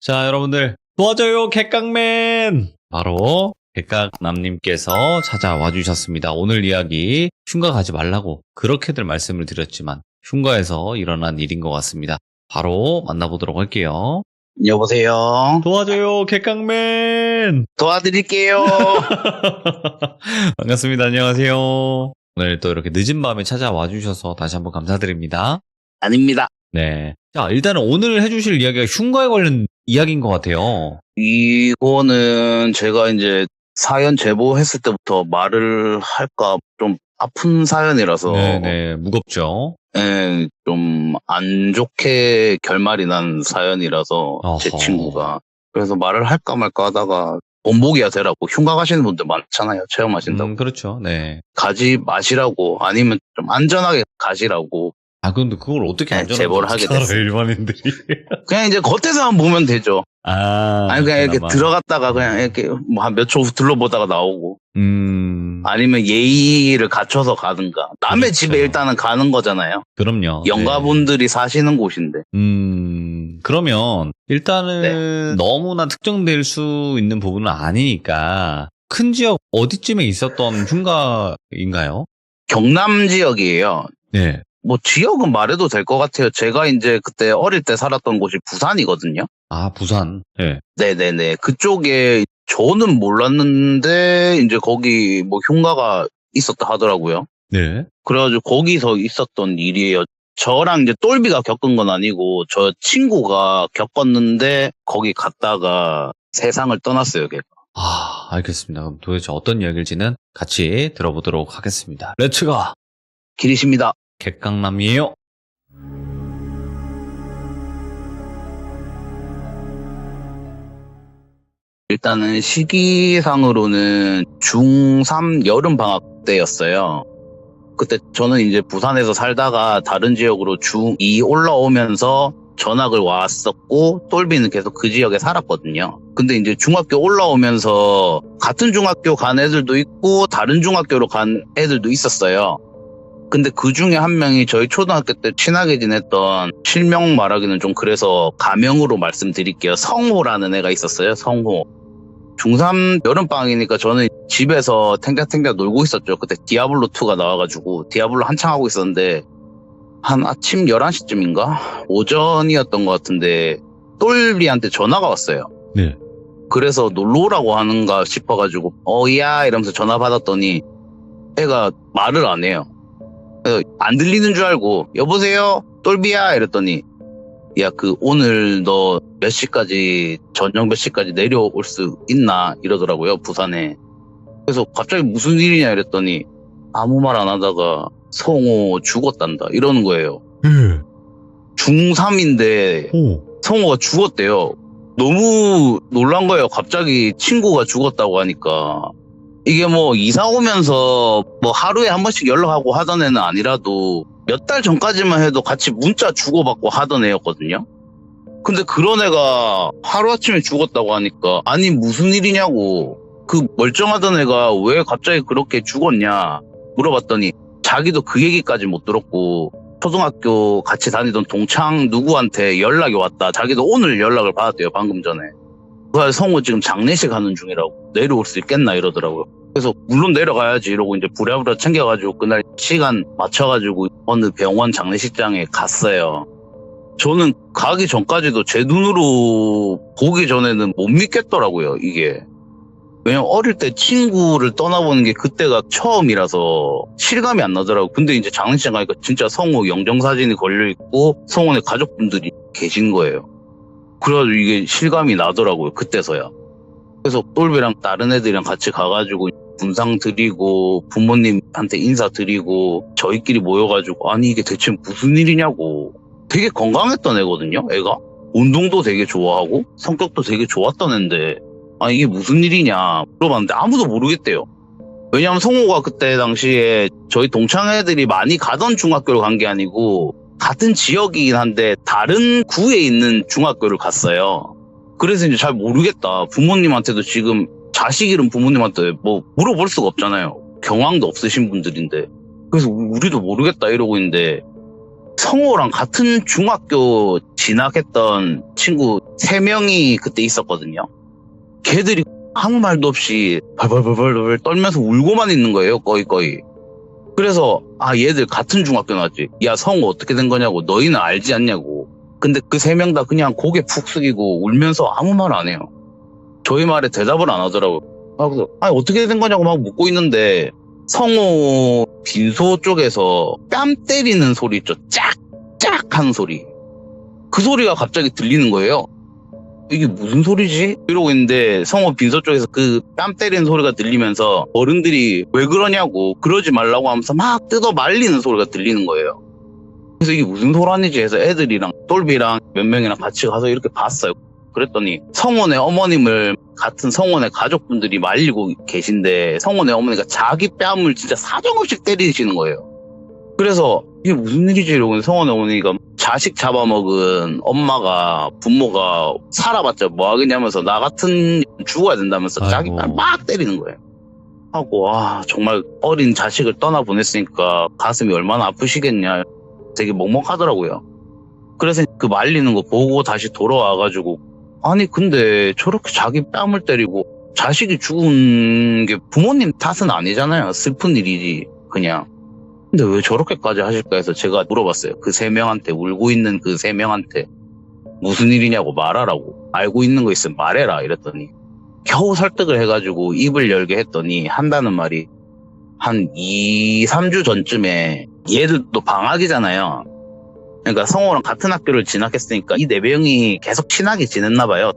자, 여러분들 도와줘요, 객강맨! 바로 객강남님께서 찾아와 주셨습니다. 오늘 이야기 흉가 가지 말라고 그렇게들 말씀을 드렸지만 흉가에서 일어난 일인 것 같습니다. 바로 만나보도록 할게요. 여보세요. 도와줘요, 객강맨! 도와드릴게요. 반갑습니다. 안녕하세요. 오늘 또 이렇게 늦은 밤에 찾아와 주셔서 다시 한번 감사드립니다. 아닙니다. 네. 자, 일단은 오늘 해주실 이야기가 흉가에 관련 이야기인 것 같아요. 이거는 제가 이제 사연 제보했을 때부터 말을 할까 좀 아픈 사연이라서 네네, 무겁죠. 예, 좀 안 좋게 결말이 난 사연이라서 제 어허. 친구가 그래서 말을 할까 말까 하다가 본보기가 되라고 흉가 가시는 분들 많잖아요. 체험하신다고. 그렇죠. 네. 가지 마시라고 아니면 좀 안전하게 가시라고 아, 근데 그걸 어떻게 네, 안전하게 제보를 하게 알아, 됐어요. 일반인들이. 그냥 이제 겉에서만 보면 되죠. 아. 아니 그냥 이렇게 그나마. 들어갔다가 그냥 이렇게 뭐 한 몇 초 둘러보다가 나오고 아니면 예의를 갖춰서 가든가 남의 그렇죠. 집에 일단은 가는 거잖아요. 그럼요. 영가분들이 사시는 곳인데 그러면 일단은 네. 너무나 특정될 수 있는 부분은 아니니까 큰 지역 어디쯤에 있었던 흉가인가요? 경남 지역이에요. 네. 뭐 지역은 말해도 될 것 같아요. 제가 이제 그때 어릴 때 살았던 곳이 부산이거든요. 아, 부산. 네. 네네네. 그쪽에 저는 몰랐는데 이제 거기 뭐 흉가가 있었다 하더라고요. 네. 그래가지고 거기서 있었던 일이에요. 저랑 이제 똘비가 겪은 건 아니고 저 친구가 겪었는데 거기 갔다가 세상을 떠났어요, 걔가. 아, 알겠습니다. 그럼 도대체 어떤 이야기일지는 같이 들어보도록 하겠습니다. 렛츠가! 길이십니다. 객강남이에요. 일단은 시기상으로는 중3 여름방학 때였어요. 그때 저는 이제 부산에서 살다가 다른 지역으로 중2 올라오면서 전학을 왔었고 똘비는 계속 그 지역에 살았거든요. 근데 이제 중학교 올라오면서 같은 중학교 간 애들도 있고 다른 중학교로 간 애들도 있었어요. 근데 그 중에 한 명이 저희 초등학교 때 친하게 지냈던 실명 말하기는 좀 그래서 가명으로 말씀드릴게요. 성호라는 애가 있었어요. 성호. 중3 여름방학이니까 저는 집에서 탱자탱자 놀고 있었죠. 그때 디아블로2가 나와가지고 디아블로 한창 하고 있었는데 한 아침 11시쯤인가? 오전이었던 것 같은데 똘비한테 전화가 왔어요. 네. 그래서 놀러 오라고 하는가 싶어가지고 어이야 이러면서 전화 받았더니 애가 말을 안 해요. 그래서 안 들리는 줄 알고 여보세요? 똘비야? 이랬더니 야, 오늘 너 몇 시까지, 저녁 몇 시까지 내려올 수 있나? 이러더라고요, 부산에. 그래서 갑자기 무슨 일이냐? 이랬더니 아무 말 안 하다가 성호 죽었단다. 이러는 거예요. 예. 중3인데 오. 성호가 죽었대요. 너무 놀란 거예요. 갑자기 친구가 죽었다고 하니까. 이게 뭐 이사 오면서 뭐 하루에 한 번씩 연락하고 하던 애는 아니라도 몇 달 전까지만 해도 같이 문자 주고받고 하던 애였거든요. 근데 그런 애가 하루아침에 죽었다고 하니까 아니 무슨 일이냐고 그 멀쩡하던 애가 왜 갑자기 그렇게 죽었냐 물어봤더니 자기도 그 얘기까지 못 들었고 초등학교 같이 다니던 동창 누구한테 연락이 왔다. 자기도 오늘 연락을 받았대요. 방금 전에. 그 성우 지금 장례식 하는 중이라고 내려올 수 있겠나 이러더라고요. 그래서 물론 내려가야지 이러고 이제 부랴부랴 챙겨가지고 그날 시간 맞춰가지고 어느 병원 장례식장에 갔어요. 저는 가기 전까지도 제 눈으로 보기 전에는 못 믿겠더라고요, 이게. 왜냐면 어릴 때 친구를 떠나보는 게 그때가 처음이라서 실감이 안 나더라고요. 근데 이제 장례식장 가니까 진짜 성우 영정사진이 걸려있고 성우의 가족분들이 계신 거예요. 그래가지고 이게 실감이 나더라고요, 그때서야. 그래서 똘비랑 다른 애들이랑 같이 가가지고 분상 드리고 부모님한테 인사 드리고 저희끼리 모여가지고 아니 이게 대체 무슨 일이냐고. 되게 건강했던 애거든요, 애가. 운동도 되게 좋아하고 성격도 되게 좋았던 애인데 아 이게 무슨 일이냐 물어봤는데 아무도 모르겠대요. 왜냐하면 성호가 그때 당시에 저희 동창 애들이 많이 가던 중학교를 간 게 아니고 같은 지역이긴 한데 다른 구에 있는 중학교를 갔어요. 그래서 이제 잘 모르겠다. 부모님한테도 지금 자식 이름 부모님한테 뭐 물어볼 수가 없잖아요. 경황도 없으신 분들인데. 그래서 우리도 모르겠다 이러고 있는데 성호랑 같은 중학교 진학했던 친구 세 명이 그때 있었거든요. 걔들이 아무 말도 없이 벌벌벌벌 떨면서 울고만 있는 거예요. 거의. 그래서 얘들 같은 중학교 나왔지. 야, 성우 어떻게 된 거냐고. 너희는 알지 않냐고. 근데 그 세 명 다 그냥 고개 푹 숙이고 울면서 아무 말 안 해요. 저희 말에 대답을 안 하더라고요. 그래서 어떻게 된 거냐고 막 묻고 있는데 성우 빈소 쪽에서 뺨 때리는 소리 있죠. 짝짝 하는 소리. 그 소리가 갑자기 들리는 거예요. 이게 무슨 소리지? 이러고 있는데 성우 빈소 쪽에서 그 뺨 때리는 소리가 들리면서 어른들이 왜 그러냐고, 그러지 말라고 하면서 막 뜯어 말리는 소리가 들리는 거예요. 그래서 이게 무슨 소란이지 해서 애들이랑 똘비랑 몇 명이랑 같이 가서 이렇게 봤어요. 그랬더니 성원의 어머님을 같은 성원의 가족분들이 말리고 계신데 성원의 어머니가 자기 뺨을 진짜 사정없이 때리시는 거예요. 그래서 이게 무슨 일이지 이러고 성원의 어머니가 자식 잡아먹은 엄마가, 부모가 살아봤자 뭐 하겠냐면서 나 같은 죽어야 된다면서 자기 뺨 막 때리는 거예요. 하고 정말 어린 자식을 떠나보냈으니까 가슴이 얼마나 아프시겠냐. 되게 먹먹하더라고요. 그래서 그 말리는 거 보고 다시 돌아와가지고 근데 저렇게 자기 뺨을 때리고 자식이 죽은 게 부모님 탓은 아니잖아요. 슬픈 일이지 그냥. 근데 왜 저렇게까지 하실까 해서 제가 물어봤어요. 그 세 명한테, 울고 있는 그 세 명한테 무슨 일이냐고 말하라고. 알고 있는 거 있으면 말해라 이랬더니 겨우 설득을 해가지고 입을 열게 했더니 한다는 말이 한 2-3주 전쯤에 얘들도 방학이잖아요. 그러니까 성호랑 같은 학교를 진학했으니까 이 네 명이 계속 친하게 지냈나 봐요.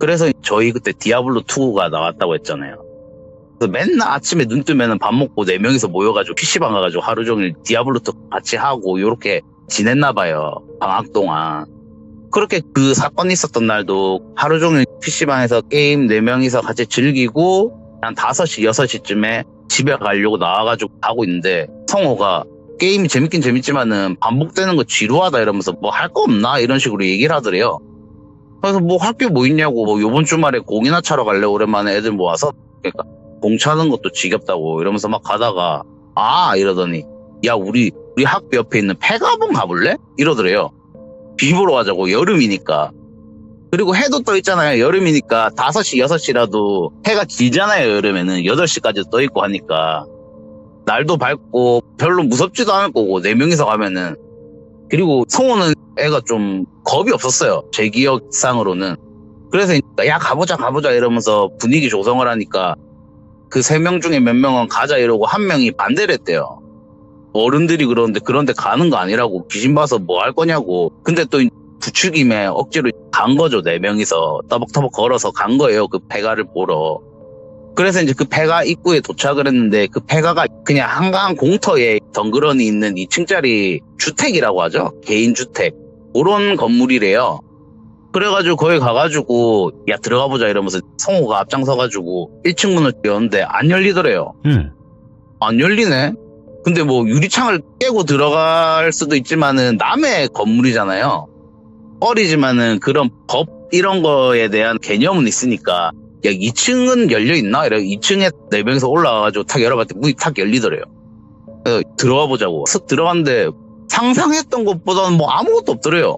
그래서 저희 그때 디아블로2가 나왔다고 했잖아요. 그래서 맨날 아침에 눈 뜨면 밥 먹고 네 명이서 모여가지고 PC방 가가지고 하루 종일 디아블로2 같이 하고 요렇게 지냈나 봐요. 방학 동안. 그렇게 그 사건이 있었던 날도 하루 종일 PC방에서 게임 네 명이서 같이 즐기고 한 5시, 6시쯤에 집에 가려고 나와가지고 가고 있는데 성호가 게임이 재밌긴 재밌지만은 반복되는 거 지루하다 이러면서 뭐 할 거 없나 이런 식으로 얘기를 하더래요. 그래서 뭐 할 게 뭐 있냐고, 뭐 요번 주말에 공이나 차러 갈래 오랜만에 애들 모아서. 그러니까 공 차는 것도 지겹다고 이러면서 막 가다가 이러더니 야 우리 학교 옆에 있는 폐가본 가볼래? 이러더래요. 비 보러 가자고. 여름이니까. 그리고 해도 떠 있잖아요. 여름이니까 5시, 6시라도 해가 길잖아요. 여름에는 8시까지 떠 있고 하니까 날도 밝고 별로 무섭지도 않을 거고 4명이서 가면은. 그리고 성호는 애가 좀 겁이 없었어요. 제 기억상으로는. 그래서 야 가보자 이러면서 분위기 조성을 하니까 그 3명 중에 몇 명은 가자 이러고 한 명이 반대를 했대요. 어른들이 그런데 가는 거 아니라고, 귀신 봐서 뭐 할 거냐고. 근데 또 부추김에 억지로 간 거죠. 4명이서 떠벅떠벅 걸어서 간 거예요. 그 폐가를 보러. 그래서 이제 그 폐가 입구에 도착을 했는데 그 폐가가 그냥 한가한 공터에 덩그러니 있는 2층짜리 주택이라고 하죠. 개인주택. 그런 건물이래요. 그래가지고 거기 가가지고 야 들어가 보자 이러면서 성호가 앞장서가지고 1층 문을 열었는데 안 열리더래요. 안 열리네. 근데 뭐 유리창을 깨고 들어갈 수도 있지만은 남의 건물이잖아요. 어리지만은 그런 법 이런 거에 대한 개념은 있으니까 야 2층은 열려있나? 이래 2층에 4명이서 올라와가지고 탁 열어봤더니 문이 탁 열리더래요. 그래서 들어가 보자고 쓱 들어갔는데 상상했던 것보다는 뭐 아무것도 없더래요.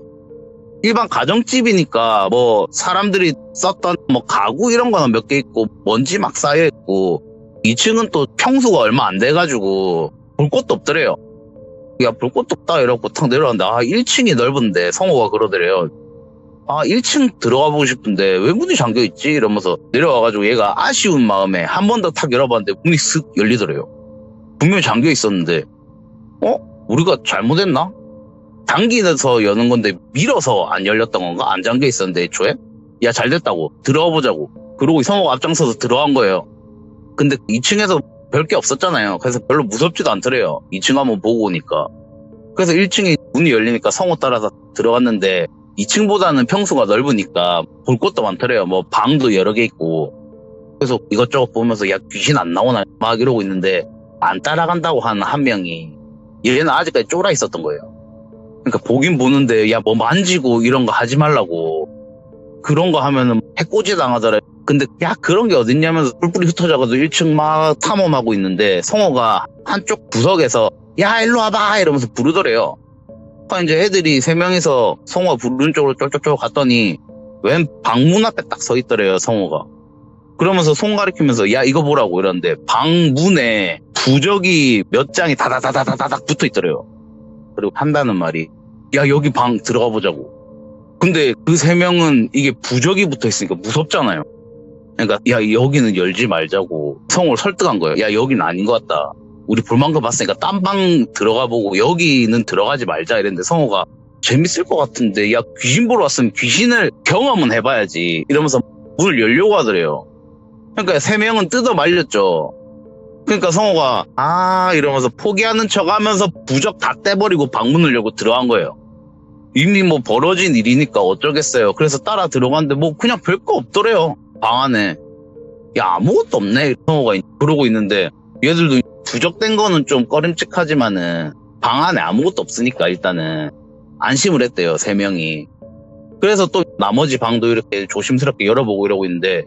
일반 가정집이니까 뭐 사람들이 썼던 뭐 가구 이런 거는 몇 개 있고 먼지 막 쌓여있고 2층은 또 평수가 얼마 안 돼가지고 볼 것도 없더래요. 야 볼 것도 없다 이러고 탁 내려왔는데 1층이 넓은데 성호가 그러더래요. 1층 들어가 보고 싶은데 왜 문이 잠겨있지? 이러면서 내려와가지고 얘가 아쉬운 마음에 한 번 더 탁 열어봤는데 문이 쓱 열리더래요. 분명히 잠겨있었는데 우리가 잘못했나? 당기면서 여는 건데 밀어서 안 열렸던 건가? 안 잠겨있었는데 애초에? 야 잘됐다고 들어가 보자고. 그러고 성호가 앞장서서 들어간 거예요. 근데 2층에서 별게 없었잖아요. 그래서 별로 무섭지도 않더래요. 2층 한번 보고 오니까. 그래서 1층에 문이 열리니까 성호 따라서 들어갔는데 2층보다는 평수가 넓으니까 볼 것도 많더래요. 뭐 방도 여러 개 있고. 그래서 이것저것 보면서 야 귀신 안 나오나 막 이러고 있는데 안 따라간다고 하는 한 명이 얘는 아직까지 쫄아 있었던 거예요. 그러니까 보긴 보는데 야 뭐 만지고 이런 거 하지 말라고. 그런 거 하면은 해코지 당하더래. 근데 야 그런 게 어딨냐면서 뿔뿔이 흩어져가지고 1층 막 탐험하고 있는데 성호가 한쪽 구석에서 야 일로 와봐 이러면서 부르더래요. 그러니까 이제 애들이 3명이서 성호가 부르는 쪽으로 쫄쫄쫄 갔더니 웬 방문 앞에 딱 서 있더래요, 성호가. 그러면서 손 가리키면서 야 이거 보라고 이러는데 방문에 부적이 몇 장이 다다다다다닥 붙어 있더래요. 그리고 한다는 말이 야 여기 방 들어가 보자고. 근데 그 3명은 이게 부적이 붙어 있으니까 무섭잖아요. 그러니까 야 여기는 열지 말자고 성호를 설득한 거예요. 야 여기는 아닌 것 같다. 우리 볼만한 거 봤으니까 딴 방 들어가 보고 여기는 들어가지 말자 이랬는데 성호가 재밌을 것 같은데 야 귀신 보러 왔으면 귀신을 경험은 해봐야지 이러면서 문을 열려고 하더래요. 그러니까 3명은 뜯어 말렸죠. 그러니까 성호가 이러면서 포기하는 척 하면서 부적 다 떼버리고 방문을 열고 들어간 거예요. 이미 뭐 벌어진 일이니까 어쩌겠어요. 그래서 따라 들어갔는데 뭐 그냥 별거 없더래요. 방 안에. 야 아무것도 없네 성호가 그러고 있는데 얘들도 부적된 거는 좀 꺼림칙하지만은 방 안에 아무것도 없으니까 일단은 안심을 했대요 3명이. 그래서 또 나머지 방도 이렇게 조심스럽게 열어보고 이러고 있는데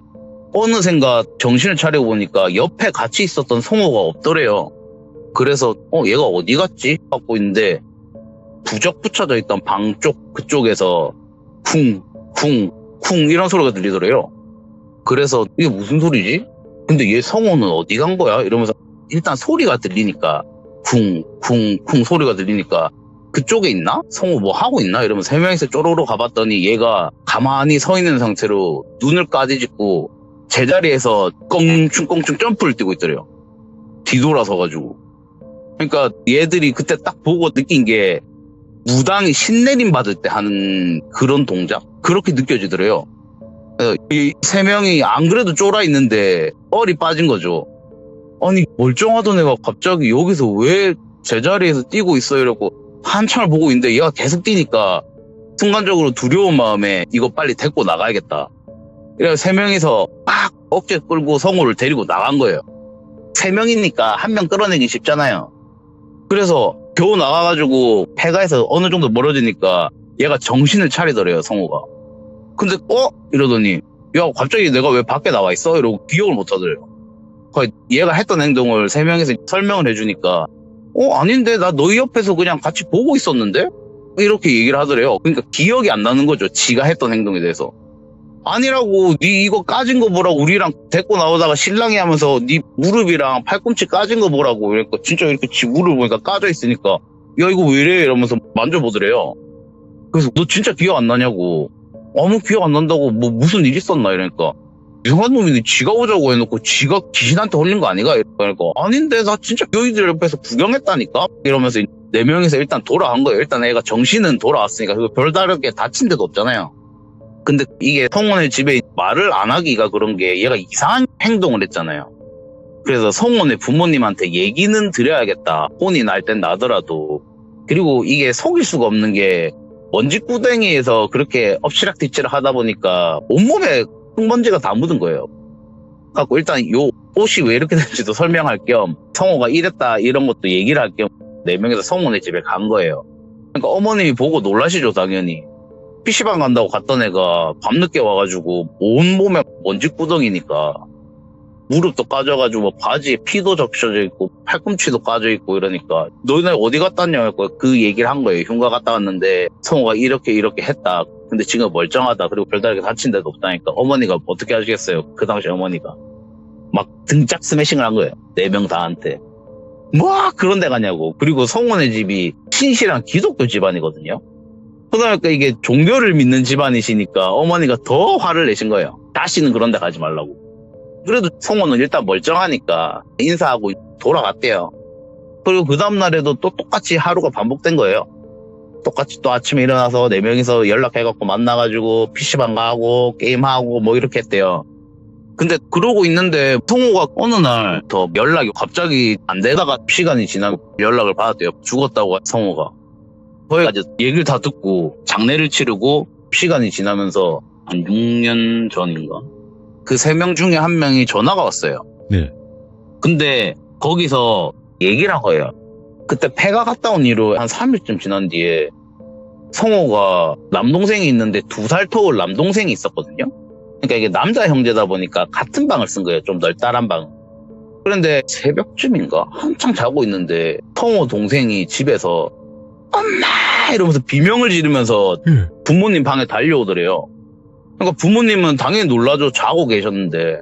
어느샌가 정신을 차리고 보니까 옆에 같이 있었던 성호가 없더래요. 그래서 얘가 어디 갔지? 하고 있는데 부적 붙여져 있던 방 쪽 그쪽에서 쿵쿵쿵 이런 소리가 들리더래요. 그래서 이게 무슨 소리지? 근데 얘 성호는 어디 간 거야? 이러면서 일단 소리가 들리니까 쿵쿵쿵 소리가 들리니까 그쪽에 있나? 성호 뭐 하고 있나? 이러면서 3명이서 쪼로로 가봤더니 얘가 가만히 서 있는 상태로 눈을 까지짓고 제자리에서 껑충껑충 점프를 뛰고 있더래요. 뒤돌아서가지고. 그러니까 얘들이 그때 딱 보고 느낀 게 무당이 신내림 받을 때 하는 그런 동작? 그렇게 느껴지더래요. 이 3명이 안 그래도 쫄아 있는데 뻘이 빠진 거죠. 아니 멀쩡하던 애가 갑자기 여기서 왜 제자리에서 뛰고 있어 이러고 한참을 보고 있는데 얘가 계속 뛰니까 순간적으로 두려운 마음에 이거 빨리 데리고 나가야겠다. 이래서 3명이서 막 어깨 끌고 성호를 데리고 나간 거예요. 3명이니까 1명 끌어내기 쉽잖아요. 그래서 겨우 나가가지고 폐가에서 어느 정도 멀어지니까 얘가 정신을 차리더래요 성호가. 근데 이러더니 야 갑자기 내가 왜 밖에 나와 있어? 이러고 기억을 못 하더래요. 얘가 했던 행동을 3명이서 설명을 해주니까 아닌데 나 너희 옆에서 그냥 같이 보고 있었는데? 이렇게 얘기를 하더래요. 그러니까 기억이 안 나는 거죠. 지가 했던 행동에 대해서. 아니라고 네 이거 까진 거 보라고 우리랑 데리고 나오다가 신랑이 하면서 네 무릎이랑 팔꿈치 까진 거 보라고 그러니까 진짜 이렇게 지 무릎 보니까 까져 있으니까 야 이거 왜 이래 이러면서 만져보더래요. 그래서 너 진짜 기억 안 나냐고. 아무 기억 안 난다고 뭐 무슨 일 있었나 이러니까 이상한 놈이 지가 오자고 해놓고 지가 귀신한테 홀린 거 아니가? 이러니까 아닌데 나 진짜 너희들 옆에서 구경했다니까? 이러면서 4명이서 일단 돌아간 거예요. 일단 애가 정신은 돌아왔으니까 그리고 별다르게 다친 데도 없잖아요. 근데 이게 성원의 집에 말을 안 하기가 그런 게 얘가 이상한 행동을 했잖아요. 그래서 성원의 부모님한테 얘기는 드려야겠다. 혼이 날 땐 나더라도. 그리고 이게 속일 수가 없는 게 먼지구덩이에서 그렇게 엎치락뒤치락 하다 보니까 온몸에 흙먼지가 다 묻은 거예요. 그래서 일단 요 옷이 왜 이렇게 된지도 설명할 겸 성호가 이랬다 이런 것도 얘기를 할 겸 4명이서 성원의 집에 간 거예요. 그러니까 어머님이 보고 놀라시죠 당연히. PC방 간다고 갔던 애가 밤늦게 와가지고 온몸에 먼지구덩이니까 무릎도 까져가지고 뭐 바지에 피도 적셔져 있고 팔꿈치도 까져 있고 이러니까 너네 어디 갔다 왔냐고 그 얘기를 한 거예요. 흉가 갔다 왔는데 성호가 이렇게 했다. 근데 지금 멀쩡하다. 그리고 별다르게 다친 데도 없다니까 어머니가 어떻게 하시겠어요. 그 당시 어머니가 막 등짝 스매싱을 한 거예요. 4명 다한테. 뭐 그런 데 가냐고. 그리고 성원의 집이 신실한 기독교 집안이거든요. 그러니까 이게 종교를 믿는 집안이시니까 어머니가 더 화를 내신 거예요. 다시는 그런 데 가지 말라고. 그래도 성원은 일단 멀쩡하니까 인사하고 돌아갔대요. 그리고 그 다음날에도 또 똑같이 하루가 반복된 거예요. 똑같이 또 아침에 일어나서 4명이서 연락해갖고 만나가지고 PC방 가고 게임하고 뭐 이렇게 했대요. 근데 그러고 있는데 성호가 어느 날 더 연락이 갑자기 안 되다가 시간이 지나고 연락을 받았대요. 죽었다고 성호가. 거기까지 얘기를 다 듣고 장례를 치르고 시간이 지나면서 한 6년 전인가? 그 3명 중에 1명이 전화가 왔어요. 네. 근데 거기서 얘기를 한 거예요. 그때 폐가 갔다 온 이후로 한 3일쯤 지난 뒤에 성호가 남동생이 있는데 2살 터울 남동생이 있었거든요. 그러니까 이게 남자 형제다 보니까 같은 방을 쓴 거예요. 좀 널따란 방. 그런데 새벽쯤인가? 한창 자고 있는데 성호 동생이 집에서 엄마! 이러면서 비명을 지르면서 부모님 방에 달려오더래요. 그러니까 부모님은 당연히 놀라죠. 자고 계셨는데.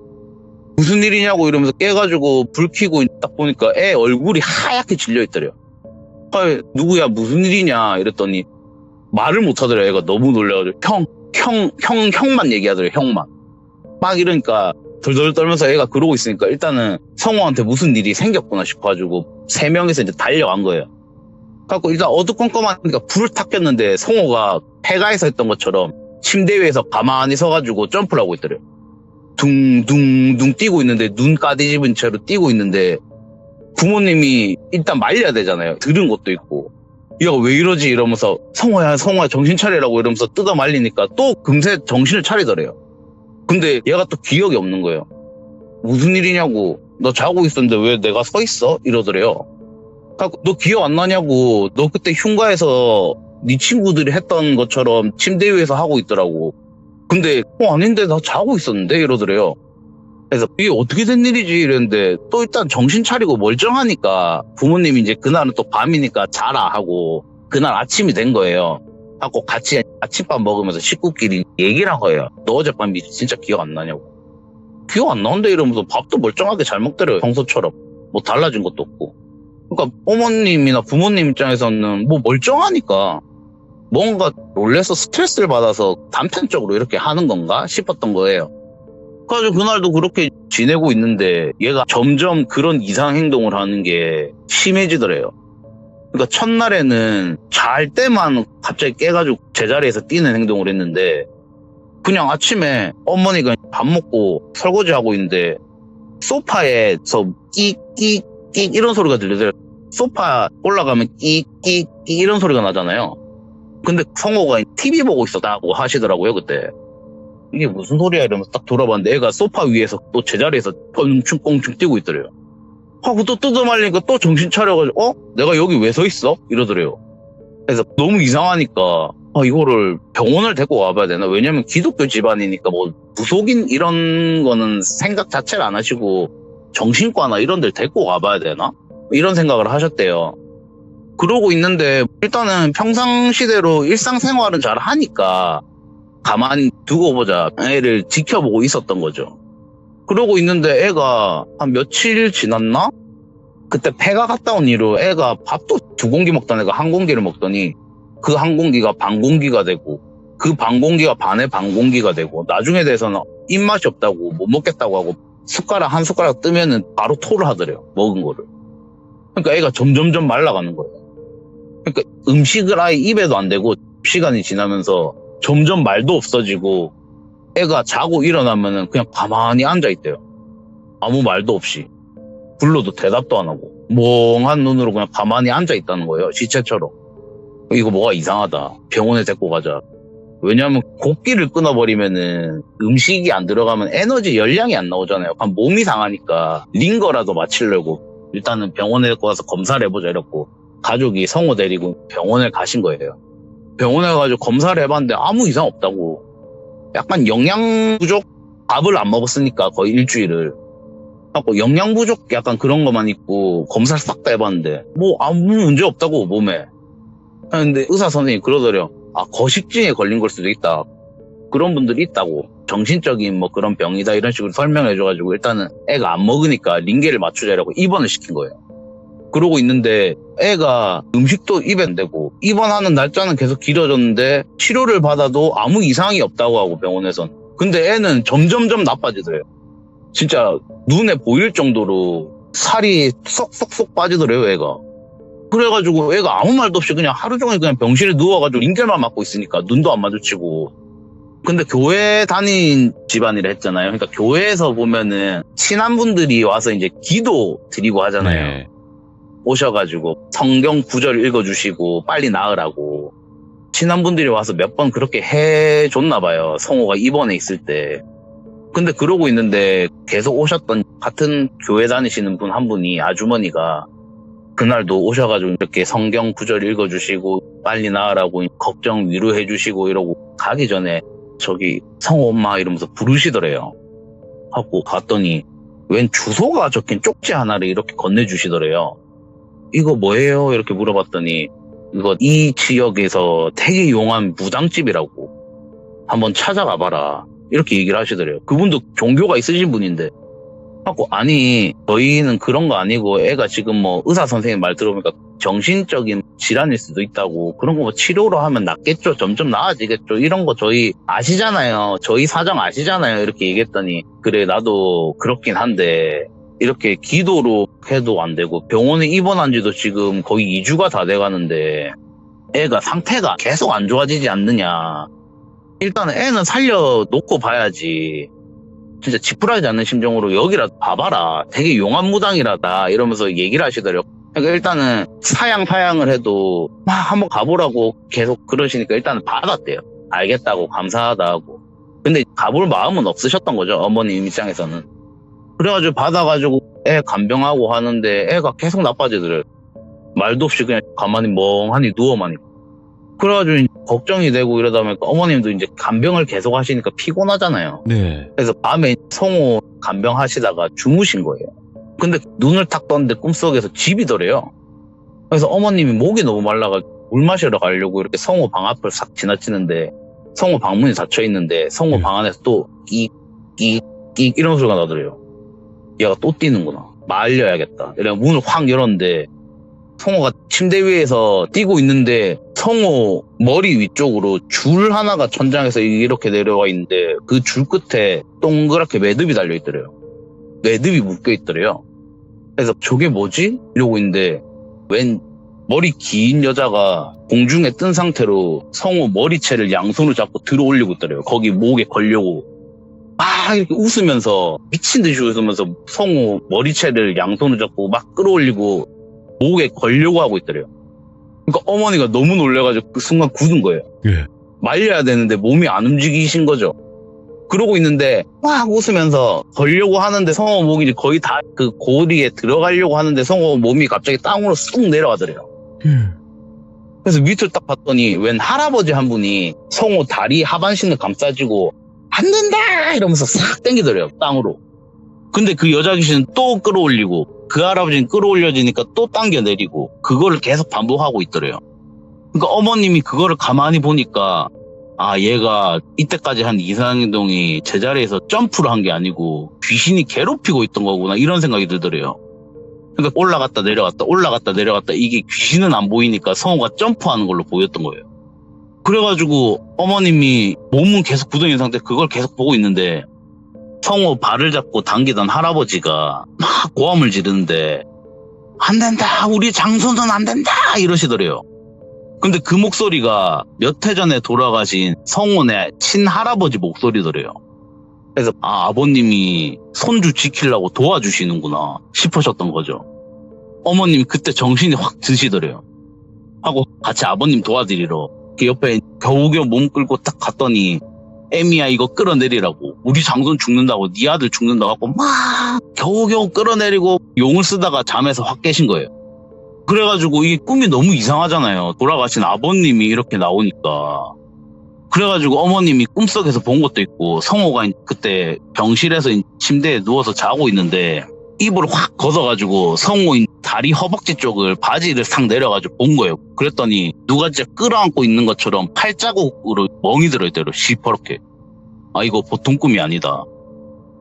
무슨 일이냐고 이러면서 깨가지고 불 켜고 딱 보니까 애 얼굴이 하얗게 질려있더래요. 누구야 무슨 일이냐 이랬더니 말을 못하더래요. 애가 너무 놀라가지고 형만 얘기하더래요. 형만. 막 이러니까 덜덜 떨면서 애가 그러고 있으니까 일단은 성호한테 무슨 일이 생겼구나 싶어가지고 3명이서 이제 달려간 거예요. 그래갖고 일단 어두컴컴하니까 불을 탁 꼈는데 성호가 폐가에서 했던 것처럼 침대 위에서 가만히 서가지고 점프를 하고 있더래요. 둥둥둥 뛰고 있는데 눈 까디집은 채로 뛰고 있는데 부모님이 일단 말려야 되잖아요. 들은 것도 있고. 얘가 왜 이러지 이러면서 성호야 정신 차리라고 이러면서 뜯어 말리니까 또 금세 정신을 차리더래요. 근데 얘가 또 기억이 없는 거예요. 무슨 일이냐고. 너 자고 있었는데 왜 내가 서 있어? 이러더래요. 너 기억 안 나냐고. 너 그때 흉가에서 네 친구들이 했던 것처럼 침대 위에서 하고 있더라고. 근데 아닌데 나 자고 있었는데 이러더래요. 그래서 이게 어떻게 된 일이지 이랬는데 또 일단 정신 차리고 멀쩡하니까 부모님이 이제 그날은 또 밤이니까 자라 하고 그날 아침이 된 거예요. 하고 같이 아침밥 먹으면서 식구끼리 얘기를 한 거예요. 너 어젯밤 진짜 기억 안 나냐고. 기억 안 나는데 이러면서 밥도 멀쩡하게 잘 먹더래요. 평소처럼. 뭐 달라진 것도 없고. 그러니까 어머님이나 부모님 입장에서는 뭐 멀쩡하니까 뭔가 놀래서 스트레스를 받아서 단편적으로 이렇게 하는 건가 싶었던 거예요. 그래서 그날도 그렇게 지내고 있는데 얘가 점점 그런 이상 행동을 하는 게 심해지더래요. 그러니까 첫날에는 잘 때만 갑자기 깨가지고 제자리에서 뛰는 행동을 했는데 그냥 아침에 어머니가 밥 먹고 설거지하고 있는데 소파에서 끼끼끼 이런 소리가 들리더래요. 소파 올라가면 끼끼끼 이런 소리가 나잖아요. 근데 성호가 TV 보고 있었다고 하시더라고요, 그때. 이게 무슨 소리야 이러면서 딱 돌아봤는데 애가 소파 위에서 또 제자리에서 꽁충꽁충 뛰고 있더래요. 하고 또 뜯어말리니까 또 정신 차려가지고 내가 여기 왜 서 있어? 이러더래요. 그래서 너무 이상하니까 이거를 병원을 데리고 와봐야 되나? 왜냐면 기독교 집안이니까 뭐 무속인 이런 거는 생각 자체를 안 하시고 정신과나 이런 데를 데리고 와봐야 되나? 이런 생각을 하셨대요. 그러고 있는데 일단은 평상시대로 일상생활은 잘 하니까 가만히 두고 보자 애를 지켜보고 있었던 거죠. 그러고 있는데 애가 한 며칠 지났나? 그때 폐가 갔다 온 이후로 애가 밥도 2공기 먹던 애가 1공기를 먹더니 그 1공기가 반공기가 되고 그 반공기가 반의 반공기가 되고 나중에 돼서는 입맛이 없다고 못 먹겠다고 하고 숟가락 한 숟가락 뜨면은 바로 토를 하더래요. 먹은 거를. 그러니까 애가 점점점 말라가는 거예요. 그러니까 음식을 아예 입에도 안 대고 시간이 지나면서 점점 말도 없어지고 애가 자고 일어나면은 그냥 가만히 앉아있대요. 아무 말도 없이. 불러도 대답도 안 하고 멍한 눈으로 그냥 가만히 앉아있다는 거예요. 시체처럼. 이거 뭐가 이상하다. 병원에 데리고 가자. 왜냐하면 곡기를 끊어버리면은 음식이 안 들어가면 에너지 열량이 안 나오잖아요. 그럼 몸이 상하니까 링거라도 맞추려고 일단은 병원에 데리고 가서 검사를 해보자 이랬고 가족이 성호 데리고 병원에 가신 거예요. 병원에 가서 검사를 해봤는데 아무 이상 없다고. 약간 영양 부족? 밥을 안 먹었으니까 거의 일주일을. 하고 영양 부족 약간 그런 것만 있고 검사를 싹 다 해봤는데 뭐 아무 문제 없다고 몸에. 근데 의사 선생님이 그러더래요. 거식증에 걸린 걸 수도 있다. 그런 분들이 있다고. 정신적인 뭐 그런 병이다 이런 식으로 설명해줘가지고 일단은 애가 안 먹으니까 링겔을 맞추자라고 입원을 시킨 거예요. 그러고 있는데 애가 음식도 입에 안 대고 입원하는 날짜는 계속 길어졌는데 치료를 받아도 아무 이상이 없다고 하고 병원에선. 근데 애는 점점점 나빠지더래요. 진짜 눈에 보일 정도로 살이 쏙쏙쏙 빠지더래요 애가. 그래가지고 애가 아무 말도 없이 그냥 하루 종일 그냥 병실에 누워가지고 링겔만 맞고 있으니까 눈도 안 마주치고. 근데 교회 다닌 집안이라 했잖아요. 그러니까 교회에서 보면은 친한분들이 와서 이제 기도 드리고 하잖아요. 네. 오셔가지고 성경 구절 읽어주시고 빨리 나으라고 친한분들이 와서 몇 번 그렇게 해줬나 봐요. 성호가 입원해 있을 때. 근데 그러고 있는데 계속 오셨던 같은 교회 다니시는 분 한 분이 아주머니가 그날도 오셔가지고 이렇게 성경 구절 읽어주시고 빨리 나으라고 걱정 위로해주시고 이러고 가기 전에 저기 성호 엄마 이러면서 부르시더래요. 하고 갔더니 웬 주소가 적힌 쪽지 하나를 이렇게 건네주시더래요. 이거 뭐예요? 이렇게 물어봤더니 이거 이 지역에서 되게 용한 무당집이라고. 한번 찾아가 봐라. 이렇게 얘기를 하시더래요. 그분도 종교가 있으신 분인데. 하고, 아니, 저희는 그런 거 아니고, 애가 지금 뭐, 의사 선생님 말 들어보니까 정신적인 질환일 수도 있다고, 그런 거 뭐 치료로 하면 낫겠죠? 점점 나아지겠죠? 이런 거 저희 아시잖아요. 저희 사정 아시잖아요. 이렇게 얘기했더니, 그래, 나도 그렇긴 한데, 이렇게 기도로 해도 안 되고, 병원에 입원한 지도 지금 거의 2주가 다 돼 가는데, 애가 상태가 계속 안 좋아지지 않느냐. 일단은 애는 살려놓고 봐야지. 진짜 지푸라지 않는 심정으로 여기라도 봐봐라. 되게 용안무당이라다. 이러면서 얘기를 하시더라고요. 그러니까 일단은 사양을 해도 막 한번 가보라고 계속 그러시니까 일단은 받았대요. 알겠다고 감사하다 하고. 근데 가볼 마음은 없으셨던 거죠. 어머님 입장에서는. 그래가지고 받아가지고 애 간병하고 하는데 애가 계속 나빠지더래요. 말도 없이 그냥 가만히 멍하니 누워만 있고. 그래가지고 걱정이 되고 이러다 보니까 어머님도 이제 간병을 계속 하시니까 피곤하잖아요. 네. 그래서 밤에 성호 간병하시다가 주무신 거예요. 근데 눈을 탁 떴는데 꿈속에서 집이더래요. 그래서 어머님이 목이 너무 말라가지고 물 마시러 가려고 이렇게 성호 방 앞을 싹 지나치는데 성호 방문이 닫혀 있는데 성호 방 안에서 또 끼 이런 소리가 나더래요. 얘가 또 뛰는구나. 말려야겠다. 이래 문을 확 열었는데 성호가 침대 위에서 뛰고 있는데 성호 머리 위쪽으로 줄 하나가 천장에서 이렇게 내려와 있는데 그 줄 끝에 동그랗게 매듭이 달려있더래요. 매듭이 묶여있더래요. 그래서 저게 뭐지? 이러고 있는데 웬 머리 긴 여자가 공중에 뜬 상태로 성호 머리채를 양손으로 잡고 들어 올리고 있더래요. 거기 목에 걸려고 막 이렇게 웃으면서 미친 듯이 웃으면서 성호 머리채를 양손으로 잡고 막 끌어올리고 목에 걸려고 하고 있더래요. 그러니까 어머니가 너무 놀래가지고 그 순간 굳은 거예요. 예. 말려야 되는데 몸이 안 움직이신 거죠. 그러고 있는데 막 웃으면서 걸려고 하는데 성호 목이 거의 다 그 고리에 들어가려고 하는데 성호 몸이 갑자기 땅으로 쑥 내려가더래요. 그래서 밑을 딱 봤더니 웬 할아버지 한 분이 성호 다리 하반신을 감싸지고 안 된다 이러면서 싹 당기더래요. 땅으로. 근데 그 여자 귀신은 또 끌어올리고 그 할아버지는 끌어올려지니까 또 당겨내리고 그거를 계속 반복하고 있더래요. 그러니까 어머님이 그거를 가만히 보니까 아 얘가 이때까지 한 이상행동이 제자리에서 점프를 한 게 아니고 귀신이 괴롭히고 있던 거구나 이런 생각이 들더래요. 그러니까 올라갔다 내려갔다 이게 귀신은 안 보이니까 성호가 점프하는 걸로 보였던 거예요. 그래가지고 어머님이 몸은 계속 굳어있는 상태 그걸 계속 보고 있는데 성호 발을 잡고 당기던 할아버지가 막 고함을 지르는데 안 된다 우리 장손은 안 된다 이러시더래요. 근데 그 목소리가 몇 해 전에 돌아가신 성혼의 친할아버지 목소리더래요. 그래서 아버님이 손주 지키려고 도와주시는구나 싶으셨던 거죠. 어머님이 그때 정신이 확 드시더래요. 하고 같이 아버님 도와드리러 그 옆에 겨우겨우 몸 끌고 딱 갔더니 애미야 이거 끌어내리라고 우리 장손 죽는다고 네 아들 죽는다고 하고 막 겨우겨우 끌어내리고 용을 쓰다가 잠에서 확 깨신 거예요. 그래가지고 이게 꿈이 너무 이상하잖아요. 돌아가신 아버님이 이렇게 나오니까. 그래가지고 어머님이 꿈속에서 본 것도 있고 성호가 그때 병실에서 침대에 누워서 자고 있는데 이불을 확 걷어가지고 성호 다리 허벅지 쪽을 바지를 싹 내려가지고 본 거예요. 그랬더니 누가 진짜 끌어안고 있는 것처럼 팔자국으로 멍이 들어있더래요. 시퍼렇게. 아 이거 보통 꿈이 아니다.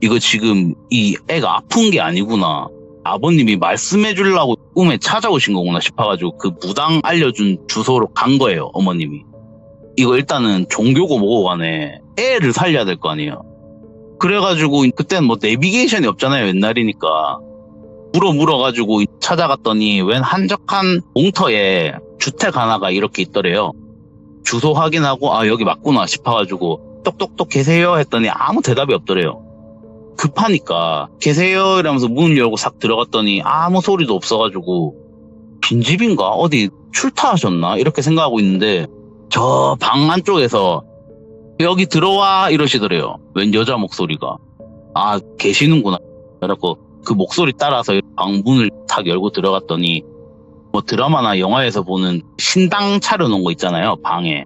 이거 지금 이 애가 아픈 게 아니구나. 아버님이 말씀해 주려고 꿈에 찾아오신 거구나 싶어가지고 그 무당 알려준 주소로 간 거예요. 어머님이. 이거 일단은 종교고 뭐고 간에 애를 살려야 될 거 아니에요. 그래가지고 그때는 뭐 내비게이션이 없잖아요. 옛날이니까. 물어가지고 찾아갔더니 웬 한적한 공터에 주택 하나가 이렇게 있더래요. 주소 확인하고 아 여기 맞구나 싶어가지고 똑똑똑 계세요 했더니 아무 대답이 없더래요. 급하니까 계세요 이러면서 문을 열고 싹 들어갔더니 아무 소리도 없어가지고 빈집인가 어디 출타하셨나 이렇게 생각하고 있는데 저 방 안쪽에서 여기 들어와 이러시더래요. 웬 여자 목소리가. 아 계시는구나. 그래갖고 그 목소리 따라서 방 문을 탁 열고 들어갔더니 뭐 드라마나 영화에서 보는 신당 차려놓은 거 있잖아요. 방에.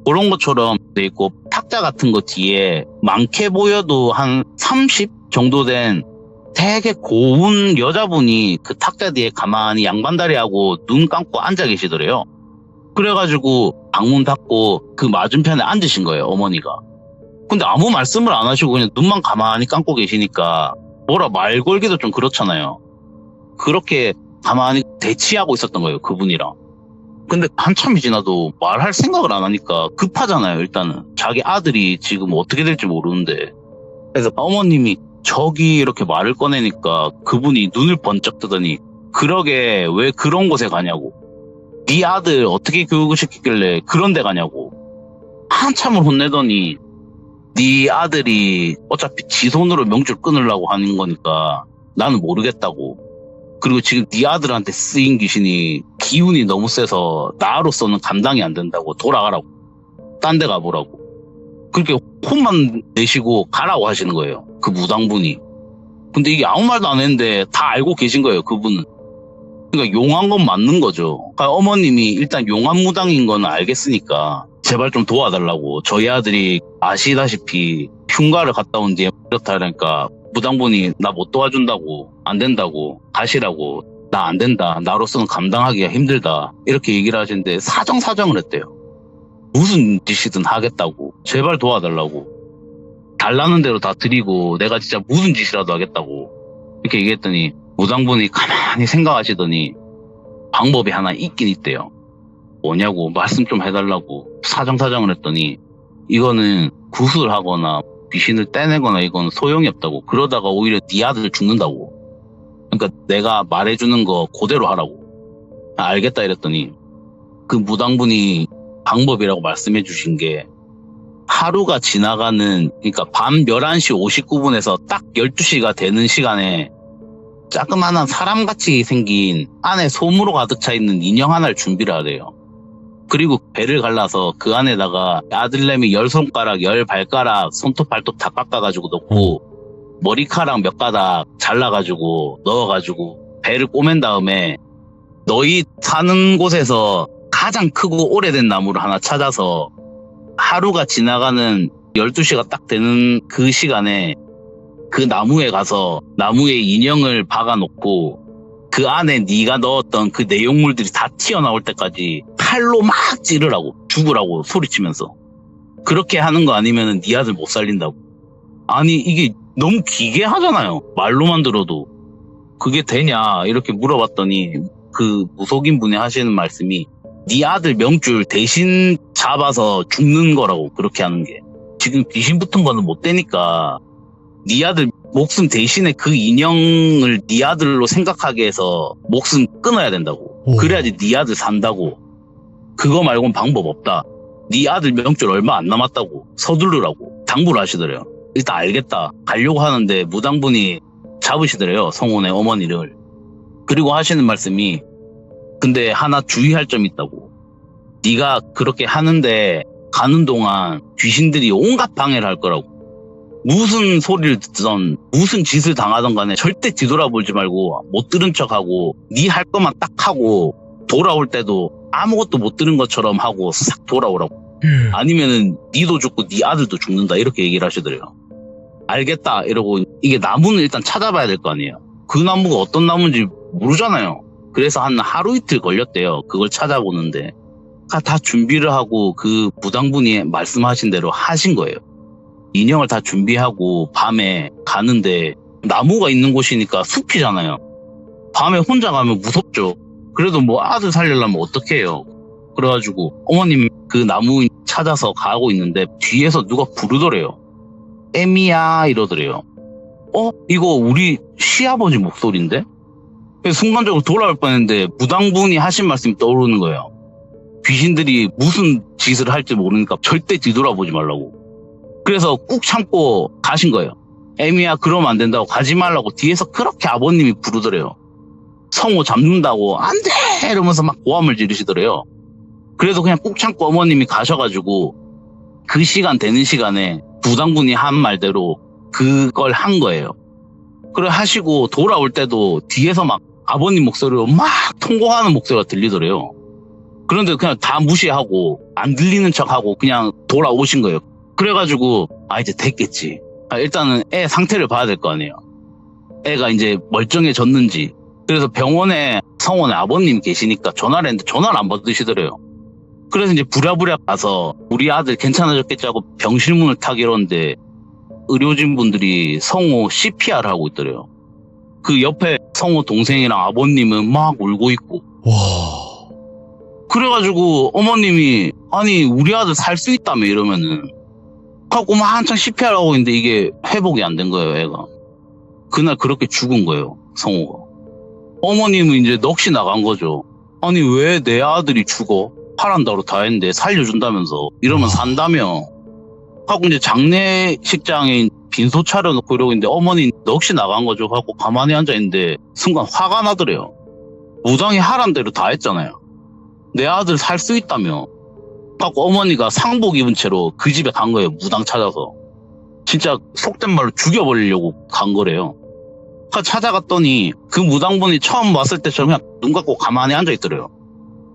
그런 것처럼 돼 있고 탁자 같은 거 뒤에 많게 보여도 한 30 정도 된 되게 고운 여자분이 그 탁자 뒤에 가만히 양반다리하고 눈 감고 앉아 계시더래요. 그래가지고 방문 닫고 그 맞은편에 앉으신 거예요, 어머니가. 근데 아무 말씀을 안 하시고 그냥 눈만 가만히 감고 계시니까 뭐라 말 걸기도 좀 그렇잖아요. 그렇게 가만히 대치하고 있었던 거예요, 그분이랑. 근데 한참이 지나도 말할 생각을 안 하니까 급하잖아요, 일단은. 자기 아들이 지금 어떻게 될지 모르는데. 그래서 어머님이 저기 이렇게 말을 꺼내니까 그분이 눈을 번쩍 뜨더니 그러게 왜 그런 곳에 가냐고. 네 아들 어떻게 교육을 시키길래 그런 데 가냐고. 한참을 혼내더니 네 아들이 어차피 지 손으로 명줄 끊으려고 하는 거니까 나는 모르겠다고. 그리고 지금 네 아들한테 쓰인 귀신이 기운이 너무 세서 나로서는 감당이 안 된다고. 돌아가라고. 딴 데 가보라고. 그렇게 혼만 내시고 가라고 하시는 거예요, 그 무당분이. 근데 이게 아무 말도 안 했는데 다 알고 계신 거예요, 그분은. 그러니까 용한 건 맞는 거죠. 그러니까 어머님이 일단 용한 무당인 건 알겠으니까 제발 좀 도와달라고. 저희 아들이 아시다시피 흉가를 갔다 온 뒤에 이렇다 하니까 무당분이 나 못 도와준다고, 안 된다고, 가시라고, 나 안 된다, 나로서는 감당하기가 힘들다 이렇게 얘기를 하시는데 사정사정을 했대요. 무슨 짓이든 하겠다고, 제발 도와달라고, 달라는 대로 다 드리고 내가 진짜 무슨 짓이라도 하겠다고 이렇게 얘기했더니 무당분이 가만히 생각하시더니 방법이 하나 있긴 있대요. 뭐냐고 말씀 좀 해달라고 사정사정을 했더니 이거는 구슬 하거나 귀신을 떼내거나 이건 소용이 없다고. 그러다가 오히려 네 아들 죽는다고. 그러니까 내가 말해주는 거 그대로 하라고. 알겠다 이랬더니 그 무당분이 방법이라고 말씀해 주신 게 하루가 지나가는, 그러니까 밤 11시 59분에서 딱 12시가 되는 시간에 자그마한 사람같이 생긴 안에 솜으로 가득 차 있는 인형 하나를 준비를 하래요. 그리고 배를 갈라서 그 안에다가 아들내미 10손가락, 10발가락, 손톱 발톱 다 깎아가지고 넣고 머리카락 몇 가닥 잘라가지고 넣어가지고 배를 꼬맨 다음에 너희 사는 곳에서 가장 크고 오래된 나무를 하나 찾아서 하루가 지나가는 12시가 딱 되는 그 시간에 그 나무에 가서 나무에 인형을 박아놓고 그 안에 네가 넣었던 그 내용물들이 다 튀어나올 때까지 팔로 막 찌르라고, 죽으라고 소리치면서. 그렇게 하는 거 아니면 네 아들 못 살린다고. 아니 이게 너무 기괴하잖아요, 말로만 들어도. 그게 되냐 이렇게 물어봤더니 그 무속인 분이 하시는 말씀이 네 아들 명줄 대신 잡아서 죽는 거라고. 그렇게 하는 게 지금 귀신 붙은 거는 못 되니까 네 아들 목숨 대신에 그 인형을 네 아들로 생각하게 해서 목숨 끊어야 된다고. 그래야지 네 아들 산다고. 그거 말고는 방법 없다. 네 아들 명줄 얼마 안 남았다고. 서두르라고 당부를 하시더래요. 일단 알겠다 가려고 하는데 무당분이 잡으시더래요, 성혼의 어머니를. 그리고 하시는 말씀이 근데 하나 주의할 점이 있다고. 네가 그렇게 하는데 가는 동안 귀신들이 온갖 방해를 할 거라고. 무슨 소리를 듣던 무슨 짓을 당하던 간에 절대 뒤돌아보지 말고 못 들은 척하고 네 할 것만 딱 하고 돌아올 때도 아무것도 못 들은 것처럼 하고 싹 돌아오라고. 아니면은 니도 죽고 네 아들도 죽는다 이렇게 얘기를 하시더래요. 알겠다 이러고 이게 나무는 일단 찾아봐야 될 거 아니에요. 그 나무가 어떤 나무인지 모르잖아요. 그래서 한 하루 이틀 걸렸대요, 그걸 찾아보는데. 다 준비를 하고 그 무당분이 말씀하신 대로 하신 거예요. 인형을 다 준비하고 밤에 가는데 나무가 있는 곳이니까 숲이잖아요. 밤에 혼자 가면 무섭죠. 그래도 뭐 아들 살리려면 어떻게 해요. 그래가지고 어머님 그 나무 찾아서 가고 있는데 뒤에서 누가 부르더래요. 에미야 이러더래요. 이거 우리 시아버지 목소리인데? 순간적으로 돌아올 뻔했는데 무당분이 하신 말씀이 떠오르는 거예요. 귀신들이 무슨 짓을 할지 모르니까 절대 뒤돌아보지 말라고. 그래서 꾹 참고 가신 거예요. 에미야 그러면 안 된다고, 가지 말라고 뒤에서 그렇게 아버님이 부르더래요. 성호 잡는다고 안 돼 이러면서 막 고함을 지르시더래요. 그래서 그냥 꾹 참고 어머님이 가셔가지고 그 시간 되는 시간에 무당분이 한 말대로 그걸 한 거예요. 그래 하시고 돌아올 때도 뒤에서 막 아버님 목소리로 막 통곡하는 목소리가 들리더래요. 그런데 그냥 다 무시하고 안 들리는 척하고 그냥 돌아오신 거예요. 그래가지고 이제 됐겠지. 일단은 애 상태를 봐야 될 거 아니에요. 애가 이제 멀쩡해졌는지. 그래서 병원에 성원에 아버님 계시니까 전화를 했는데 전화를 안 받으시더래요. 그래서 이제 부랴부랴 가서 우리 아들 괜찮아졌겠지 하고 병실문을 탁 열었는데 의료진 분들이 성호 CPR 하고 있더래요. 그 옆에 성호 동생이랑 아버님은 막 울고 있고. 와. 그래가지고 어머님이 아니 우리 아들 살 수 있다며 이러면은 하고 막 한창 CPR 하고 있는데 이게 회복이 안 된 거예요, 애가. 그날 그렇게 죽은 거예요, 성호가. 어머님은 이제 넋이 나간 거죠. 아니 왜 내 아들이 죽어? 파란다로 다 했는데 살려준다면서 이러면 산다며. 하고 이제 장례식장에 빈소 차려놓고 이러고 있는데 어머니 넋이 나간 거죠. 하고 가만히 앉아있는데 순간 화가 나더래요. 무당이 하란 대로 다 했잖아요. 내 아들 살 수 있다며. 하고 어머니가 상복 입은 채로 그 집에 간 거예요. 무당 찾아서. 진짜 속된 말로 죽여버리려고 간 거래요. 찾아갔더니 그 무당분이 처음 왔을 때처럼 그냥 눈 감고 가만히 앉아있더래요.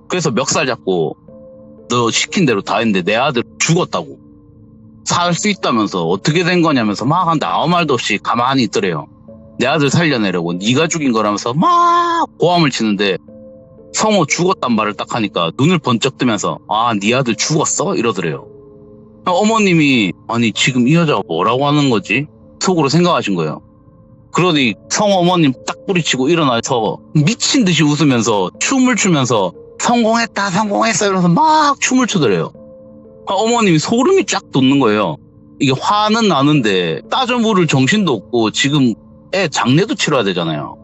그래서 멱살 잡고 너 시킨 대로 다 했는데 내 아들 죽었다고. 살 수 있다면서 어떻게 된 거냐면서 막 한데 아무 말도 없이 가만히 있더래요. 내 아들 살려내려고 네가 죽인 거라면서 막 고함을 치는데 성호 죽었단 말을 딱 하니까 눈을 번쩍 뜨면서 아, 네 아들 죽었어? 이러더래요. 어머님이 아니 지금 이 여자가 뭐라고 하는 거지? 속으로 생각하신 거예요. 그러니 성호 어머님 딱 뿌리치고 일어나서 미친 듯이 웃으면서 춤을 추면서 성공했다 성공했어 이러면서 막 춤을 추더래요. 어머님이 소름이 쫙 돋는 거예요. 이게 화는 나는데 따져 물을 정신도 없고 지금 애 장례도 치러야 되잖아요.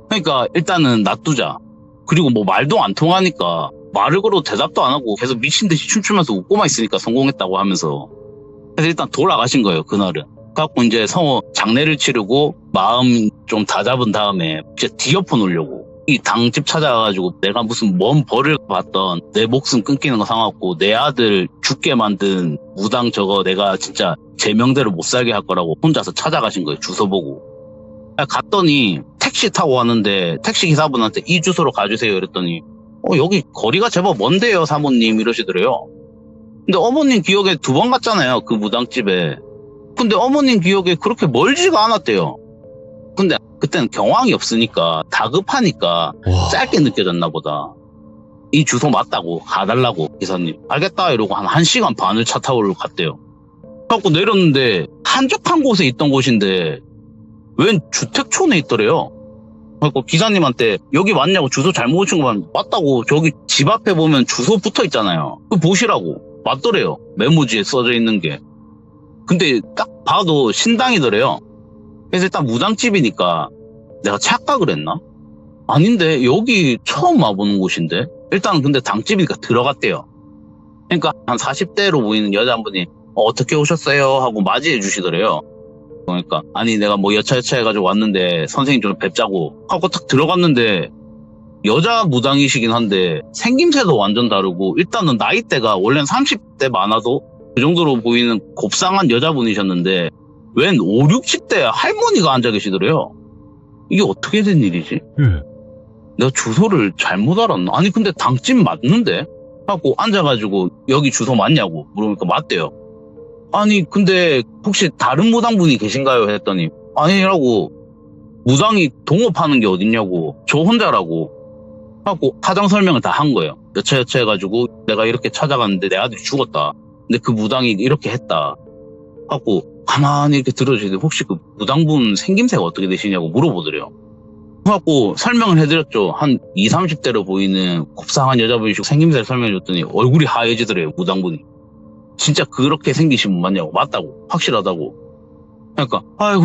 그러니까 일단은 놔두자. 그리고 뭐 말도 안 통하니까 말을 걸어도 대답도 안 하고 계속 미친 듯이 춤추면서 웃고만 있으니까 성공했다고 하면서. 그래서 일단 돌아가신 거예요, 그날은. 그래갖고 이제 성호 장례를 치르고 마음 좀 다잡은 다음에 이제 디어폰 오려고. 이 당집 찾아가가지고 내가 무슨 뭔 벌을 받던 내 목숨 끊기는 거 상관없고 내 아들 죽게 만든 무당 저거 내가 진짜 제 명대로 못 살게 할 거라고 혼자서 찾아가신 거예요. 주소 보고. 갔더니 택시 타고 왔는데 택시 기사분한테 이 주소로 가주세요 이랬더니 여기 거리가 제법 먼데요 사모님 이러시더래요. 근데 어머님 기억에 2번 갔잖아요. 그 무당집에. 근데 어머님 기억에 그렇게 멀지가 않았대요. 근데 그때는 경황이 없으니까 다급하니까 와. 짧게 느껴졌나 보다. 이 주소 맞다고 가달라고 기사님. 알겠다 이러고 한 1시간 반을 차 타고 갔대요. 그래갖고 내렸는데 한적한 곳에 있던 곳인데 웬 주택촌에 있더래요. 그래갖고 기사님한테 여기 맞냐고 주소 잘못 오신 거 보면 맞다고 저기 집 앞에 보면 주소 붙어 있잖아요. 그거 보시라고. 맞더래요. 메모지에 써져 있는 게. 근데 딱 봐도 신당이더래요. 그래서 일단 무당집이니까 내가 착각을 했나? 아닌데 여기 처음 와보는 곳인데? 일단 근데 당집이니까 들어갔대요. 그러니까 한 40대로 보이는 여자 한 분이 어떻게 오셨어요? 하고 맞이해 주시더래요. 그러니까 아니 내가 뭐 여차여차 해가지고 왔는데 선생님 좀 뵙자고 하고 딱 들어갔는데 여자 무당이시긴 한데 생김새도 완전 다르고 일단은 나이대가 원래는 30대 많아도 그 정도로 보이는 곱상한 여자분이셨는데 웬 5, 60대 할머니가 앉아 계시더래요. 이게 어떻게 된 일이지? 내가 주소를 잘못 알았나? 아니 근데 당집 맞는데? 하고 앉아가지고 여기 주소 맞냐고 물으니까 맞대요. 아니 근데 혹시 다른 무당분이 계신가요? 했더니 아니라고. 무당이 동업하는 게 어딨냐고. 저 혼자라고. 하고 사정 설명을 다 한 거예요. 여차여차 해가지고 내가 이렇게 찾아갔는데 내 아들이 죽었다. 근데 그 무당이 이렇게 했다. 하고 가만히 이렇게 들어주시는데 혹시 그 무당분 생김새가 어떻게 되시냐고 물어보더래요. 그래갖고 설명을 해드렸죠. 한 20, 30대로 보이는 곱상한 여자분이시고 생김새를 설명해줬더니 얼굴이 하얘지더래요. 무당분이. 진짜 그렇게 생기신 분 맞냐고. 맞다고. 확실하다고. 그러니까 아이고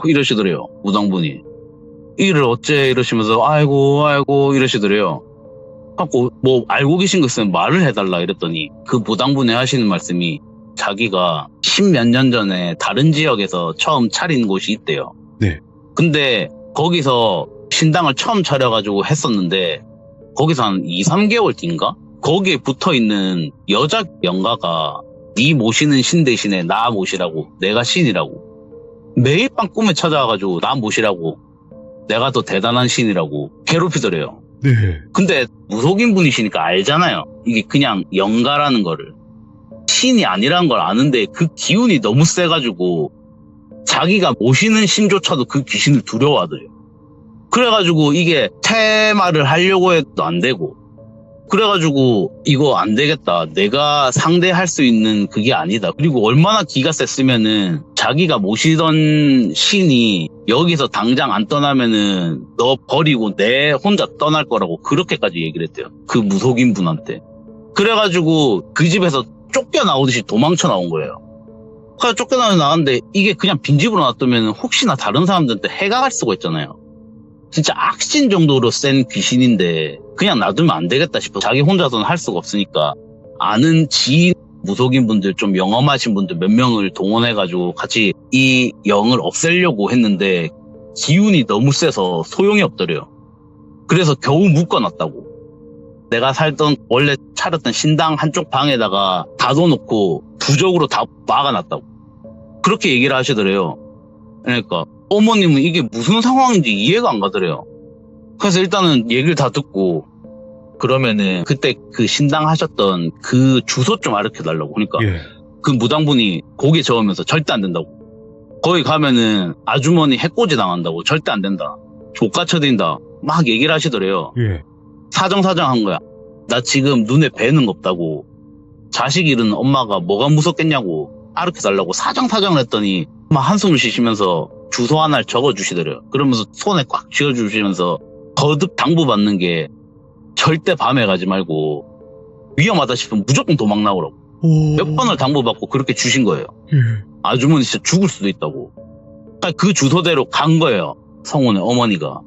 이러시더래요. 무당분이. 일을 어째 이러시면서 아이고 이러시더래요. 그래갖고 뭐 알고 계신 거 있으면 말을 해달라 이랬더니 그 무당분이 하시는 말씀이 자기가 10몇 년 전에 다른 지역에서 처음 차린 곳이 있대요. 네. 근데 거기서 신당을 처음 차려가지고 했었는데 거기서 한 2, 3개월 뒤인가? 거기에 붙어있는 여자 영가가 네 모시는 신 대신에 나 모시라고. 내가 신이라고. 매일 밤 꿈에 찾아와가지고 나 모시라고. 내가 더 대단한 신이라고 괴롭히더래요. 네. 근데 무속인 분이시니까 알잖아요. 이게 그냥 영가라는 거를. 신이 아니라는 걸 아는데 그 기운이 너무 세가지고 자기가 모시는 신조차도 그 귀신을 두려워하더래요. 그래가지고 이게 퇴마를 하려고 해도 안 되고 그래가지고 이거 안 되겠다. 내가 상대할 수 있는 그게 아니다. 그리고 얼마나 기가 셌으면은 자기가 모시던 신이 여기서 당장 안 떠나면은 너 버리고 내 혼자 떠날 거라고 그렇게까지 얘기를 했대요. 그 무속인 분한테. 그래가지고 그 집에서 쫓겨나오듯이 도망쳐 나온 거예요. 그래서 쫓겨나왔는데 이게 그냥 빈집으로 놔두면 혹시나 다른 사람들한테 해가 갈 수가 있잖아요. 진짜 악신 정도로 센 귀신인데 그냥 놔두면 안 되겠다 싶어. 자기 혼자서는 할 수가 없으니까 아는 지인 무속인 분들 좀 영험하신 분들 몇 명을 동원해가지고 같이 이 영을 없애려고 했는데 기운이 너무 세서 소용이 없더래요. 그래서 겨우 묶어놨다고. 내가 살던 원래 차렸던 신당 한쪽 방에다가 닫아놓고 부적으로 다 막아놨다고. 그렇게 얘기를 하시더래요. 그러니까 어머님은 이게 무슨 상황인지 이해가 안 가더래요. 그래서 일단은 얘기를 다 듣고 그러면은 그때 그 신당 하셨던 그 주소 좀 알려달라고. 그러니까 예. 그 무당분이 고개 저으면서 절대 안 된다고. 거기 가면은 아주머니 해코지 당한다고. 절대 안 된다. 족같쳐진다. 막 얘기를 하시더래요. 예. 사정사정한 거야. 나 지금 눈에 뵈는 거 없다고. 자식 잃은 엄마가 뭐가 무섭겠냐고. 알려달라고 사정사정을 했더니 막 한숨을 쉬시면서 주소 하나를 적어주시더래요. 그러면서 손에 꽉 쥐어주시면서 거듭 당부받는 게 절대 밤에 가지 말고 위험하다 싶으면 무조건 도망 나오라고. 몇 번을 당부받고 그렇게 주신 거예요. 아주머니 진짜 죽을 수도 있다고. 그러니까 그 주소대로 간 거예요. 성훈의 어머니가.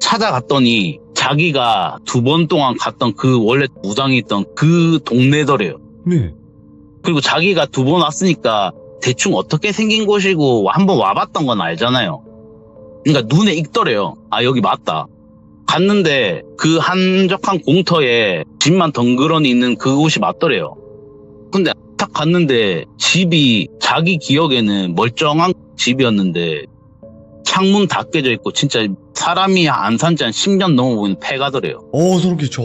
찾아갔더니 자기가 2번 동안 갔던 그 원래 무당이 있던 그 동네더래요. 네. 그리고 자기가 2번 왔으니까 대충 어떻게 생긴 곳이고 한번 와봤던 건 알잖아요. 그러니까 눈에 익더래요. 아, 여기 맞다. 갔는데 그 한적한 공터에 집만 덩그러니 있는 그곳이 맞더래요. 근데 딱 갔는데 집이 자기 기억에는 멀쩡한 집이었는데 창문 다 깨져 있고 진짜 사람이 안 산지 한 10년 넘어 보이는 폐가더래요. 소름 끼쳐.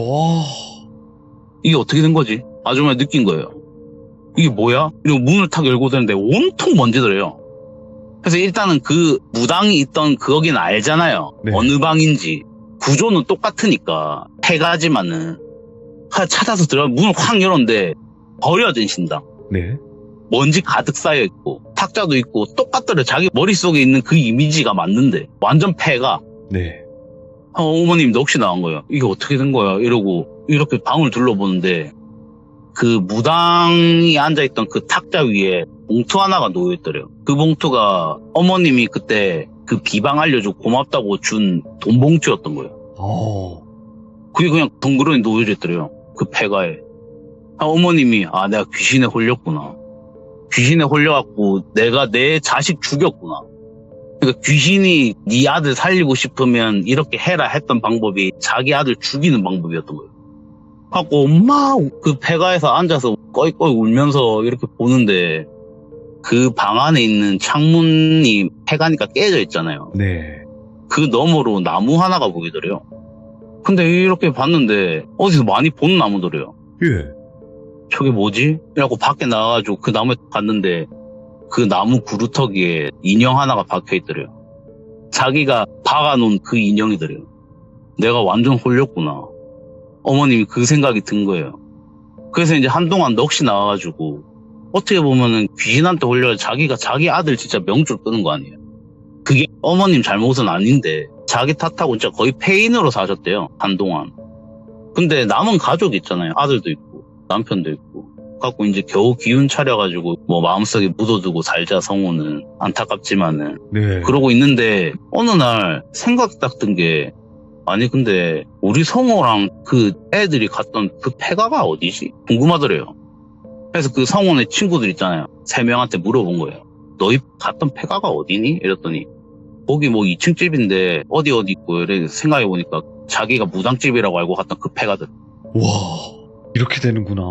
이게 어떻게 된 거지? 아주머니 느낀 거예요. 이게 뭐야? 이러고 문을 탁 열고 되는데 온통 먼지더래요. 그래서 일단은 그 무당이 있던 거기는 알잖아요. 네. 어느 방인지. 구조는 똑같으니까 폐가지만은 찾아서 들어가 문을 확 열었는데 버려진 신당. 네. 먼지 가득 쌓여 있고 탁자도 있고 똑같더래. 자기 머릿속에 있는 그 이미지가 맞는데 완전 폐가. 네. 어머님 넋이 나온 거예요. 이게 어떻게 된 거야? 이러고 이렇게 방을 둘러보는데 그 무당이 앉아있던 그 탁자 위에 봉투 하나가 놓여있더래요. 그 봉투가 어머님이 그때 그 비방 알려주고 고맙다고 준 돈 봉투였던 거예요. 그게 그냥 덩그러니 놓여져 있더래요. 그 폐가에. 어머님이 내가 귀신에 홀렸구나. 귀신에 홀려갖고 내가 내 자식 죽였구나. 그러니까 귀신이 네 아들 살리고 싶으면 이렇게 해라 했던 방법이 자기 아들 죽이는 방법이었던 거예요. 하고 막 그 폐가에서 앉아서 꺼이꺼이 울면서 이렇게 보는데 그 방 안에 있는 창문이 폐가니까 깨져 있잖아요. 네. 그 너머로 나무 하나가 보이더래요. 근데 이렇게 봤는데 어디서 많이 본 나무더래요. 예. 저게 뭐지? 이라고 밖에 나가가지고 그 나무에 갔는데 그 나무 구루터기에 인형 하나가 박혀있더래요. 자기가 박아놓은 그 인형이더래요. 내가 완전 홀렸구나. 어머님이 그 생각이 든 거예요. 그래서 이제 한동안 넋이 나와가지고 어떻게 보면은 귀신한테 홀려 자기가 자기 아들 진짜 명줄 끄는 거 아니에요. 그게 어머님 잘못은 아닌데 자기 탓하고 진짜 거의 폐인으로 사셨대요. 한동안. 근데 남은 가족이 있잖아요. 아들도 있고 남편도 있고. 갖고 이제 겨우 기운 차려가지고 뭐 마음속에 묻어두고 살자 성우는 안타깝지만은. 네. 그러고 있는데 어느 날 생각이 딱 든 게 아니 근데 우리 성호랑 그 애들이 갔던 그 폐가가 어디지? 궁금하더래요. 그래서 그 성호네 친구들 있잖아요. 3명한테 물어본 거예요. 너희 갔던 폐가가 어디니? 이랬더니 거기 뭐 2층 집인데 어디 있고 이래 생각해보니까 자기가 무당집이라고 알고 갔던 그 폐가들. 와, 이렇게 되는구나.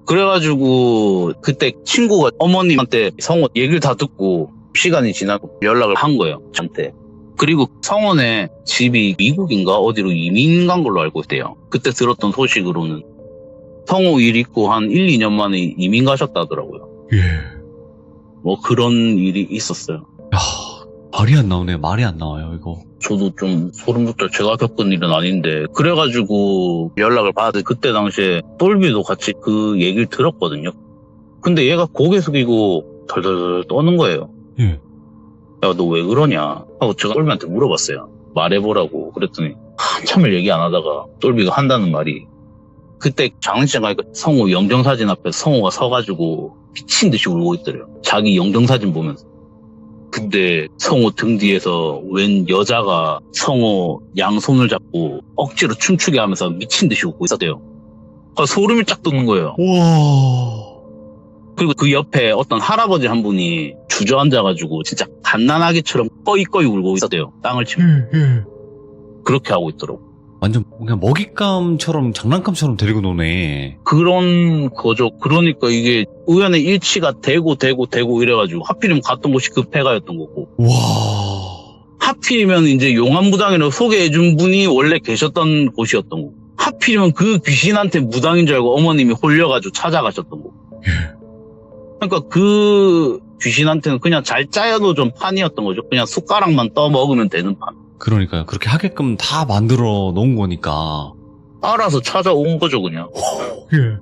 그래가지고 그때 친구가 어머님한테 성호 얘기를 다 듣고 시간이 지나고 연락을 한 거예요. 저한테. 그리고 성원의 집이 미국인가 어디로 이민 간 걸로 알고 있대요. 그때 들었던 소식으로는 성우 일 있고 한 1, 2년 만에 이민 가셨다더라고요. 예. 뭐 그런 일이 있었어요. 야, 말이 안 나오네요. 말이 안 나와요, 이거. 저도 좀 소름 돋죠. 제가 겪은 일은 아닌데. 그래가지고 연락을 받았는데 그때 당시에 똘비도 같이 그 얘기를 들었거든요. 근데 얘가 고개 숙이고 덜덜덜 떠는 거예요. 예. 야, 너 왜 그러냐? 하고 제가 똘비한테 물어봤어요. 말해보라고. 그랬더니 한참을 얘기 안 하다가 똘비가 한다는 말이 그때 장례식 가니까 성우 영정사진 앞에 성우가 서가지고 미친 듯이 울고 있더래요. 자기 영정사진 보면서. 근데 성우 등 뒤에서 웬 여자가 성우 양손을 잡고 억지로 춤추게 하면서 미친 듯이 웃고 있었대요. 소름이 쫙 돋는 거예요. 와. 그리고 그 옆에 어떤 할아버지 한 분이 주저앉아가지고 진짜 갓난아기처럼 꺼이꺼이 울고 있었대요. 땅을 치고. 그렇게 하고 있더라고. 완전 그냥 먹잇감처럼 장난감처럼 데리고 노네. 그런 거죠. 그러니까 이게 우연의 일치가 되고 이래가지고 하필이면 갔던 곳이 그 폐가였던 거고. 와. 하필이면 이제 용암무당이라고 소개해준 분이 원래 계셨던 곳이었던 거고. 하필이면 그 귀신한테 무당인 줄 알고 어머님이 홀려가지고 찾아가셨던 거고. 그러니까 그 귀신한테는 그냥 잘 짜여놓은 판이었던 거죠. 그냥 숟가락만 떠먹으면 되는 판. 그러니까요. 그렇게 하게끔 다 만들어 놓은 거니까. 알아서 찾아온 거죠, 그냥. 예.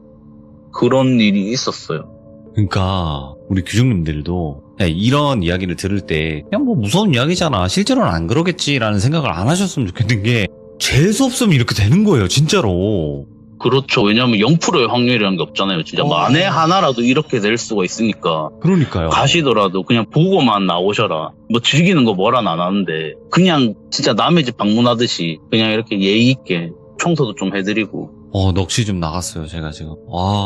그런 일이 있었어요. 그러니까 우리 규중님들도 이런 이야기를 들을 때 그냥 뭐 무서운 이야기잖아. 실제로는 안 그러겠지라는 생각을 안 하셨으면 좋겠는 게 재수 없으면 이렇게 되는 거예요, 진짜로. 그렇죠. 왜냐하면 0%의 확률이라는 게 없잖아요. 진짜 만에 하나라도 이렇게 될 수가 있으니까. 그러니까요. 가시더라도 그냥 보고만 나오셔라. 뭐 즐기는 거 뭐란 안 하는데 그냥 진짜 남의 집 방문하듯이 그냥 이렇게 예의 있게 청소도 좀 해드리고. 넋이 좀 나갔어요, 제가 지금.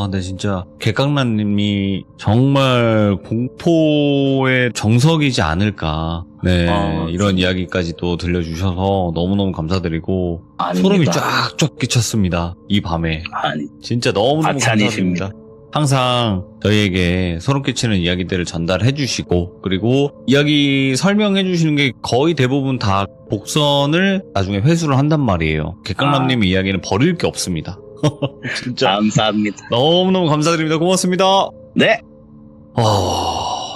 근데 진짜, 객강란님이 정말 공포의 정석이지 않을까. 네, 이런 이야기까지 또 들려주셔서 너무너무 감사드리고, 아닙니다. 소름이 쫙쫙 끼쳤습니다, 이 밤에. 아니, 진짜 너무너무 아찬이십니다. 감사드립니다. 항상 저희에게 소름 끼치는 이야기들을 전달해 주시고, 그리고 이야기 설명해 주시는 게 거의 대부분 다 복선을 나중에 회수를 한단 말이에요. 객강남님 이야기는 버릴 게 없습니다. 진짜 감사합니다. 너무너무 감사드립니다. 고맙습니다. 네.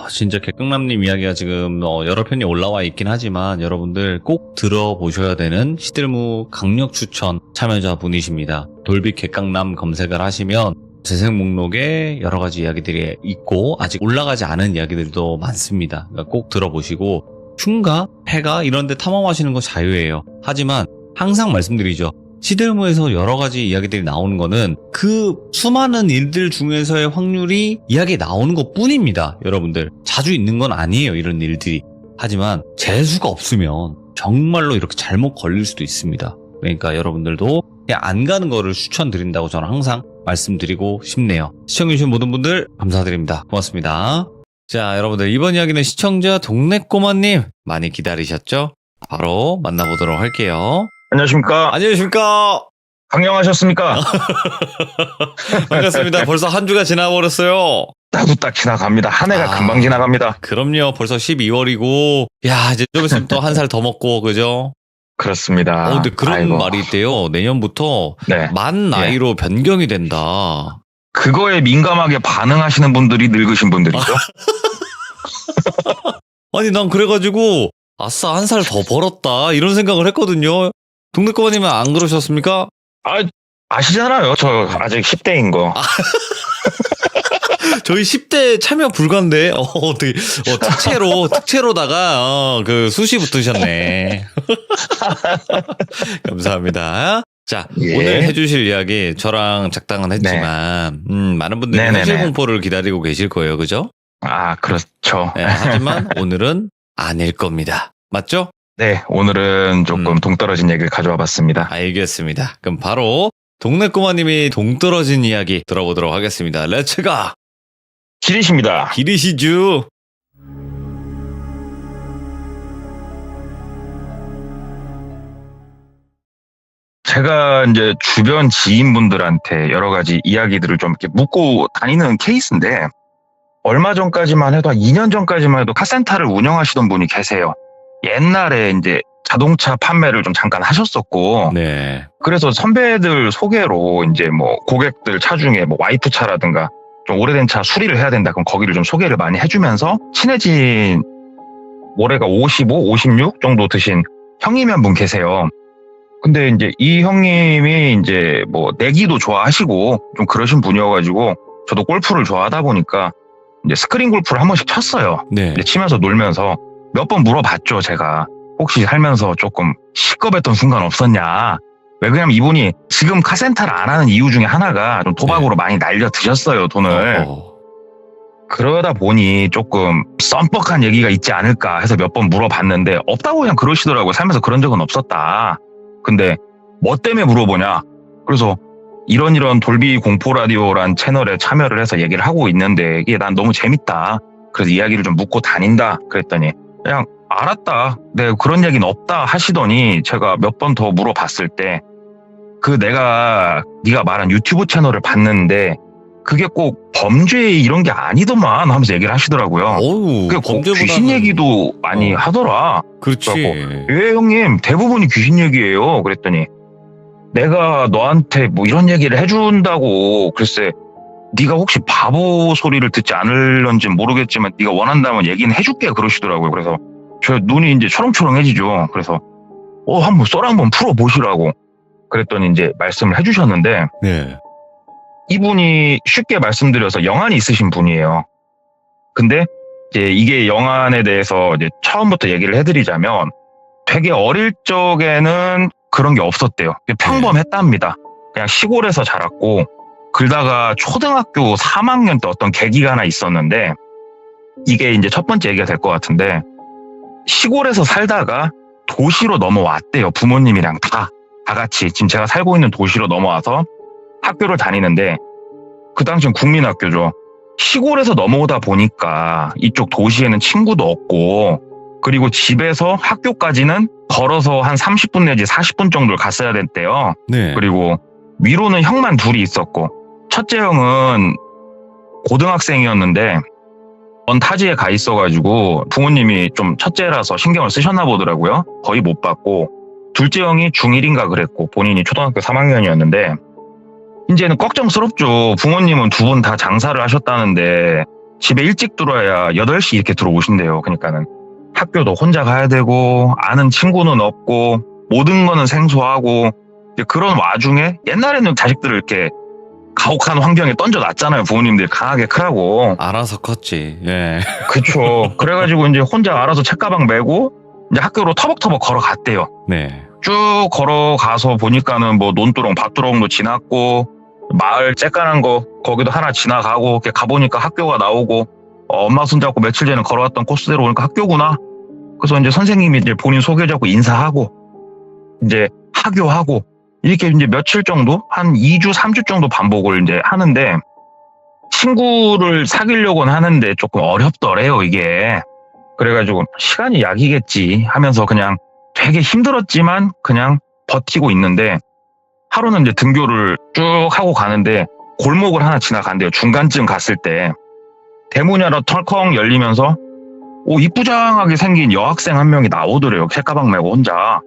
진짜 객강남님 이야기가 지금 여러 편이 올라와 있긴 하지만 여러분들 꼭 들어보셔야 되는 시들무 강력 추천 참여자분이십니다. 돌비 객강남 검색을 하시면 재생 목록에 여러 가지 이야기들이 있고 아직 올라가지 않은 이야기들도 많습니다. 그러니까 꼭 들어보시고 흉가, 폐가 이런 데 탐험하시는 거 자유예요. 하지만 항상 말씀드리죠. 시들무에서 여러 가지 이야기들이 나오는 거는 그 수많은 일들 중에서의 확률이 이야기에 나오는 것 뿐입니다. 여러분들 자주 있는 건 아니에요. 이런 일들이. 하지만 재수가 없으면 정말로 이렇게 잘못 걸릴 수도 있습니다. 그러니까 여러분들도 그냥 안 가는 거를 추천드린다고 저는 항상 말씀드리고 싶네요. 시청해주신 모든 분들 감사드립니다. 고맙습니다. 자, 여러분들 이번 이야기는 시청자 동네꼬마님 많이 기다리셨죠? 바로 만나보도록 할게요. 안녕하십니까? 안녕하십니까? 강령하셨습니까? 반갑습니다. 벌써 한 주가 지나버렸어요. 따구딱 지나갑니다. 한 해가 금방 지나갑니다. 그럼요. 벌써 12월이고 야 이제 좀 있으면 또 한 살 더 먹고 그죠? 그렇습니다. 근데 그런 말이 있대요. 내년부터 네. 만 나이로 변경이 된다. 그거에 민감하게 반응하시는 분들이 늙으신 분들이죠. 아니 난 그래가지고 아싸 한 살 더 벌었다 이런 생각을 했거든요. 동네꼬마님은 안 그러셨습니까? 아시잖아요. 저 아직 10대인 거. 저희 10대 참여 불가인데 어떻게 특채로다가 그 수시 붙으셨네. 감사합니다. 자, 예. 오늘 해주실 이야기 저랑 작당은 했지만 많은 분들이 현실 공포를 기다리고 계실 거예요, 그죠? 그렇죠. 네, 하지만 오늘은 아닐 겁니다. 맞죠? 네, 오늘은 조금 동떨어진 얘기를 가져와 봤습니다. 알겠습니다. 그럼 바로 동네꼬마님이 동떨어진 이야기 들어보도록 하겠습니다. 렛츠가! 기리십니다. 기리시주! 제가 이제 주변 지인분들한테 여러 가지 이야기들을 좀 이렇게 묻고 다니는 케이스인데, 얼마 전까지만 해도 한 2년 전까지만 해도 카센터를 운영하시던 분이 계세요. 옛날에 이제 자동차 판매를 좀 잠깐 하셨었고, 네. 그래서 선배들 소개로 이제 뭐 고객들 차 중에 뭐 와이프 차라든가 좀 오래된 차 수리를 해야 된다. 그럼 거기를 좀 소개를 많이 해주면서 친해진 올해가 55, 56 정도 드신 형님이 한 분 계세요. 근데 이제 이 형님이 이제 뭐 내기도 좋아하시고 좀 그러신 분이어가지고 저도 골프를 좋아하다 보니까 이제 스크린 골프를 한 번씩 쳤어요. 네. 이제 치면서 놀면서 몇 번 물어봤죠, 제가. 혹시 살면서 조금 시겁했던 순간 없었냐. 왜 그러냐면 이분이 지금 카센터를 안 하는 이유 중에 하나가 좀 도박으로 많이 날려 드셨어요, 돈을. 그러다 보니 조금 썸뻑한 얘기가 있지 않을까 해서 몇 번 물어봤는데 없다고 그냥 그러시더라고요. 살면서 그런 적은 없었다. 근데 뭐 때문에 물어보냐. 그래서 이런 돌비 공포 라디오란 채널에 참여를 해서 얘기를 하고 있는데 이게 난 너무 재밌다. 그래서 이야기를 좀 묻고 다닌다. 그랬더니 그냥 알았다. 네, 그런 얘기는 없다 하시더니 제가 몇 번 더 물어봤을 때 네가 말한 유튜브 채널을 봤는데 그게 꼭 범죄 이런 게 아니더만 하면서 얘기를 하시더라고요. 어우, 그게 꼭 귀신 얘기도 많이 하더라. 그렇지. 예, 형님, 대부분이 귀신 얘기예요. 그랬더니 내가 너한테 뭐 이런 얘기를 해준다고 글쎄 네가 혹시 바보 소리를 듣지 않을런지 모르겠지만 네가 원한다면 얘기는 해줄게 그러시더라고요. 그래서 저 눈이 이제 초롱초롱해지죠. 그래서 한번 썰 한번 풀어보시라고 그랬더니 이제 말씀을 해주셨는데 네. 이분이 쉽게 말씀드려서 영안이 있으신 분이에요. 근데 이제 이게 영안에 대해서 이제 처음부터 얘기를 해드리자면 되게 어릴 적에는 그런 게 없었대요. 평범했답니다. 그냥 시골에서 자랐고 그러다가 초등학교 3학년 때 어떤 계기가 하나 있었는데 이게 이제 첫 번째 얘기가 될 것 같은데 시골에서 살다가 도시로 넘어왔대요. 부모님이랑 다 같이 지금 제가 살고 있는 도시로 넘어와서 학교를 다니는데 그 당시엔 국민학교죠. 시골에서 넘어오다 보니까 이쪽 도시에는 친구도 없고 그리고 집에서 학교까지는 걸어서 한 30분 내지 40분 정도를 갔어야 됐대요. 네. 그리고 위로는 형만 둘이 있었고 첫째 형은 고등학생이었는데 먼 타지에 가 있어가지고 부모님이 좀 첫째라서 신경을 쓰셨나 보더라고요. 거의 못 봤고 둘째 형이 중1인가 그랬고 본인이 초등학교 3학년이었는데 이제는 걱정스럽죠. 부모님은 두 분 다 장사를 하셨다는데 집에 일찍 들어와야 8시 이렇게 들어오신대요. 그러니까는 학교도 혼자 가야 되고 아는 친구는 없고 모든 거는 생소하고 그런 와중에 옛날에는 자식들을 이렇게 가혹한 환경에 던져놨잖아요. 부모님들이 강하게 크라고. 알아서 컸지. 예. 그쵸. 그래가지고 이제 혼자 알아서 책가방 메고 이제 학교로 터벅터벅 걸어갔대요. 네. 쭉 걸어가서 보니까는 뭐 논두렁, 밭두렁도 지났고 마을 쬐깐한 거 거기도 하나 지나가고 이렇게 가보니까 학교가 나오고 엄마 손잡고 며칠 전에 걸어왔던 코스대로 오니까 학교구나. 그래서 이제 선생님이 이제 본인 소개자고 인사하고 이제 하교하고 이렇게 이제 며칠 정도 한 2주, 3주 정도 반복을 이제 하는데 친구를 사귀려고는 하는데 조금 어렵더래요, 이게. 그래가지고 시간이 약이겠지 하면서 그냥 되게 힘들었지만 그냥 버티고 있는데 하루는 이제 등교를 쭉 하고 가는데 골목을 하나 지나간대요. 중간쯤 갔을 때 대문이 하나 털컹 열리면서 이쁘장하게 생긴 여학생 한 명이 나오더래요. 책가방 메고 혼자.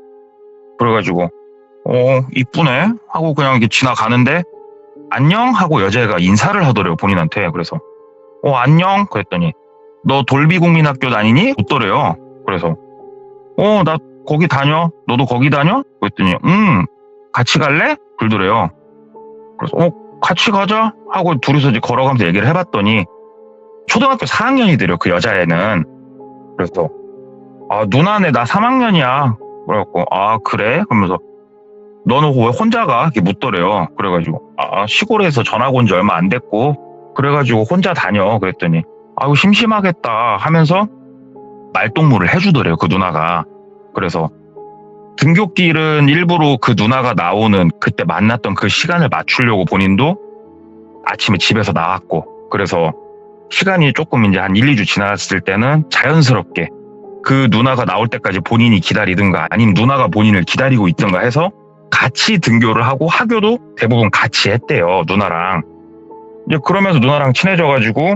그래가지고 이쁘네 하고 그냥 이렇게 지나가는데 안녕 하고 여자애가 인사를 하더래요. 본인한테. 그래서 안녕 그랬더니 너 돌비국민학교 다니니? 묻더래요. 그래서 나 거기 다녀. 너도 거기 다녀? 그랬더니 같이 갈래? 그러더래요. 그래서 같이 가자 하고 둘이서 이제 걸어가면서 얘기를 해봤더니 초등학교 4학년이더래요. 그 여자애는. 그래서 누나네 나 3학년이야. 그래갖고 그래? 그러면서 너는 왜 혼자 가? 이렇게 묻더래요. 그래가지고 시골에서 전학 온 지 얼마 안 됐고 그래가지고 혼자 다녀. 그랬더니 아유 심심하겠다 하면서 말동무를 해주더래요. 그 누나가. 그래서 등굣길은 일부러 그 누나가 나오는 그때 만났던 그 시간을 맞추려고 본인도 아침에 집에서 나왔고 그래서 시간이 조금 이제 한 1, 2주 지났을 때는 자연스럽게 그 누나가 나올 때까지 본인이 기다리든가 아니면 누나가 본인을 기다리고 있든가 해서 같이 등교를 하고 하교도 대부분 같이 했대요. 누나랑. 이제 그러면서 누나랑 친해져가지고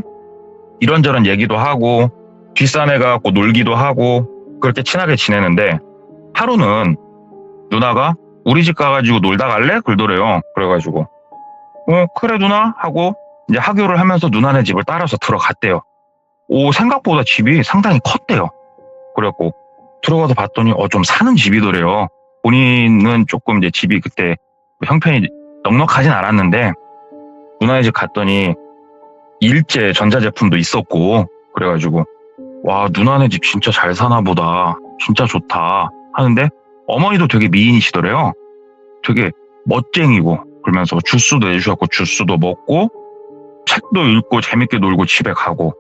이런저런 얘기도 하고 뒷산에 가고 놀기도 하고 그렇게 친하게 지내는데 하루는 누나가 우리 집 가가지고 놀다 갈래? 그러더래요. 그래가지고 그래 누나 하고 이제 하교를 하면서 누나네 집을 따라서 들어갔대요. 생각보다 집이 상당히 컸대요. 그래갖고 들어가서 봤더니 좀 사는 집이더래요. 본인은 조금 이제 집이 그때 형편이 넉넉하진 않았는데 누나네 집 갔더니 일제 전자제품도 있었고 그래가지고 와 누나네 집 진짜 잘 사나 보다. 진짜 좋다 하는데 어머니도 되게 미인이시더래요. 되게 멋쟁이고 그러면서 주스도 해주셨고 주스도 먹고 책도 읽고 재밌게 놀고 집에 가고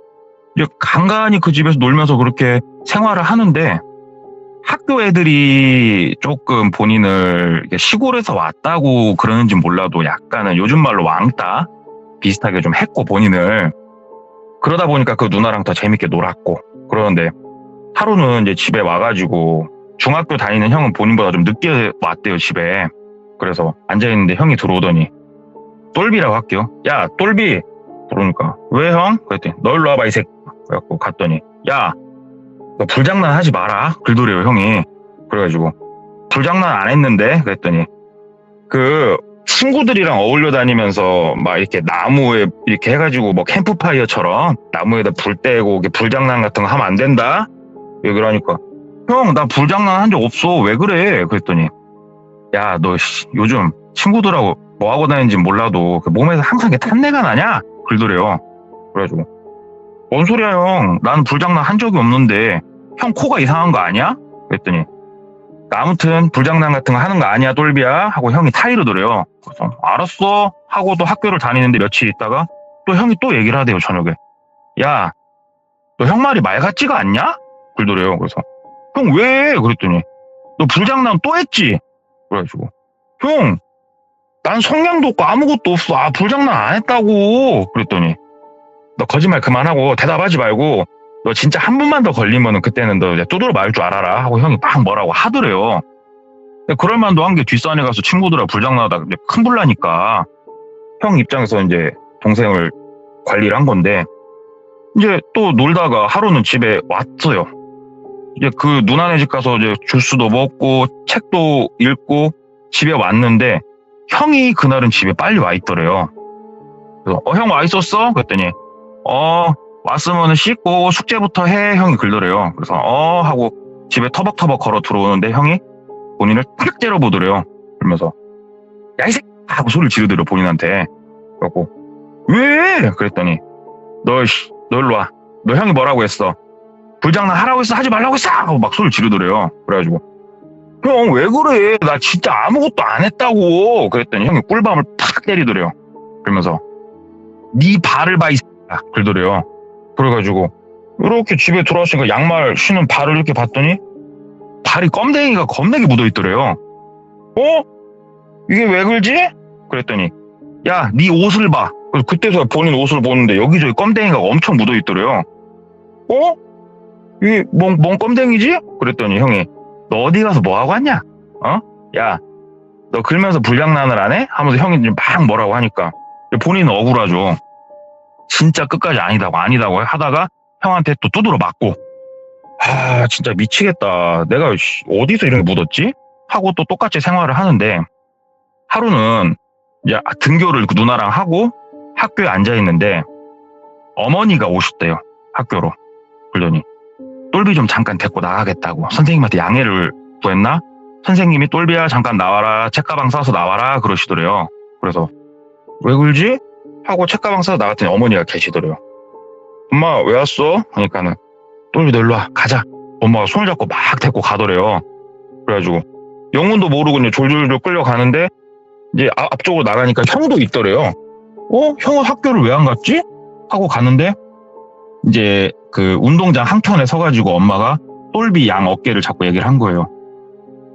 이제 간간히 그 집에서 놀면서 그렇게 생활을 하는데 학교 애들이 조금 본인을 시골에서 왔다고 그러는지 몰라도 약간은 요즘 말로 왕따 비슷하게 좀 했고 본인을 그러다 보니까 그 누나랑 더 재밌게 놀았고 그러는데 하루는 이제 집에 와가지고 중학교 다니는 형은 본인보다 좀 늦게 왔대요 집에. 그래서 앉아있는데 형이 들어오더니 똘비라고 할게요. 야 똘비 그러니까 왜 형? 그랬더니 너 일로 와봐 이 새끼. 그래갖고 갔더니 야 너 불장난 하지 마라 글도래요 형이. 그래가지고 불장난 안 했는데 그랬더니 그 친구들이랑 어울려 다니면서 막 이렇게 나무에 이렇게 해가지고 뭐 캠프파이어처럼 나무에다 불 떼고 이렇게 불장난 같은 거 하면 안 된다 얘기를 하니까 형 나 불장난 한 적 없어 왜 그래 그랬더니 야 너 요즘 친구들하고 뭐 하고 다니는지 몰라도 그 몸에서 항상 이렇게 탄내가 나냐 글도래요. 그래가지고 뭔 소리야 형 난 불장난 한 적이 없는데 형 코가 이상한 거 아니야? 그랬더니 아무튼 불장난 같은 거 하는 거 아니야 똘비야 하고 형이 타이르더래요. 그래서 알았어 하고 또 학교를 다니는데 며칠 있다가 또 형이 또 얘기를 하대요 저녁에. 야 너 형 말이 말 같지가 않냐? 그러더래요. 그래서 형 왜? 그랬더니 너 불장난 또 했지? 그래가지고 형 난 성냥도 없고 아무것도 없어. 불장난 안 했다고. 그랬더니 너 거짓말 그만하고 대답하지 말고 너 진짜 한 번만 더 걸리면은 그때는 너 두드러 맞을 줄 알아라 하고 형이 막 뭐라고 하더래요. 그럴 만도 한 게 뒷산에 가서 친구들하고 불장난하다가 큰 불 나니까 형 입장에서 이제 동생을 관리를 한 건데 이제 또 놀다가 하루는 집에 왔어요. 이제 그 누나네 집 가서 이제 주스도 먹고 책도 읽고 집에 왔는데 형이 그날은 집에 빨리 와 있더래요. 그래서 형 와 있었어? 그랬더니 왔으면 씻고 숙제부터 해 형이 그러더래요. 그래서 하고 집에 터벅터벅 걸어 들어오는데 형이 본인을 탁 째려보더래요. 그러면서 야 이 새끼 하고 소리를 지르더래요 본인한테. 그래갖고 왜? 그랬더니 너 일로 와. 너 형이 뭐라고 했어? 불장난 하라고 했어? 하지 말라고 했어? 하고 막 소리를 지르더래요. 그래가지고 형 왜 그래? 나 진짜 아무것도 안 했다고. 그랬더니 형이 꿀밤을 탁 때리더래요. 그러면서 네 발을 봐 이 새끼야. 그러더래요. 그래가지고 이렇게 집에 들어왔으니까 양말 신은 발을 이렇게 봤더니 발이 껌댕이가 겁나게 묻어있더래요. 이게 왜 그러지? 그랬더니 야 네 옷을 봐. 그래서 그때서 본인 옷을 보는데 여기저기 껌댕이가 엄청 묻어있더래요. 이게 뭔 껌댕이지? 그랬더니 형이 너 어디 가서 뭐하고 왔냐? 야 너 그러면서 불장난을 안 해? 하면서 형이 막 뭐라고 하니까 본인은 억울하죠. 진짜 끝까지 아니다고 하다가 형한테 또 두드러 맞고 진짜 미치겠다. 내가 어디서 이런 게 묻었지? 하고 또 똑같이 생활을 하는데 하루는 이제 등교를 누나랑 하고 학교에 앉아있는데 어머니가 오셨대요. 학교로. 그러더니 똘비 좀 잠깐 데리고 나가겠다고 선생님한테 양해를 구했나? 선생님이 똘비야 잠깐 나와라. 책가방 싸서 나와라 그러시더래요. 그래서 왜 그러지? 하고 책가방 싸서 나갔더니 어머니가 계시더래요. 엄마 왜 왔어? 하니까는 똘비 너 일로 와 가자. 엄마가 손을 잡고 막 데리고 가더래요. 그래가지고 영문도 모르고 이제 졸졸졸 끌려가는데 이제 앞쪽으로 나가니까 형도 있더래요. 형은 학교를 왜 안 갔지? 하고 가는데 이제 그 운동장 한켠에 서가지고 엄마가 똘비 양 어깨를 잡고 얘기를 한 거예요.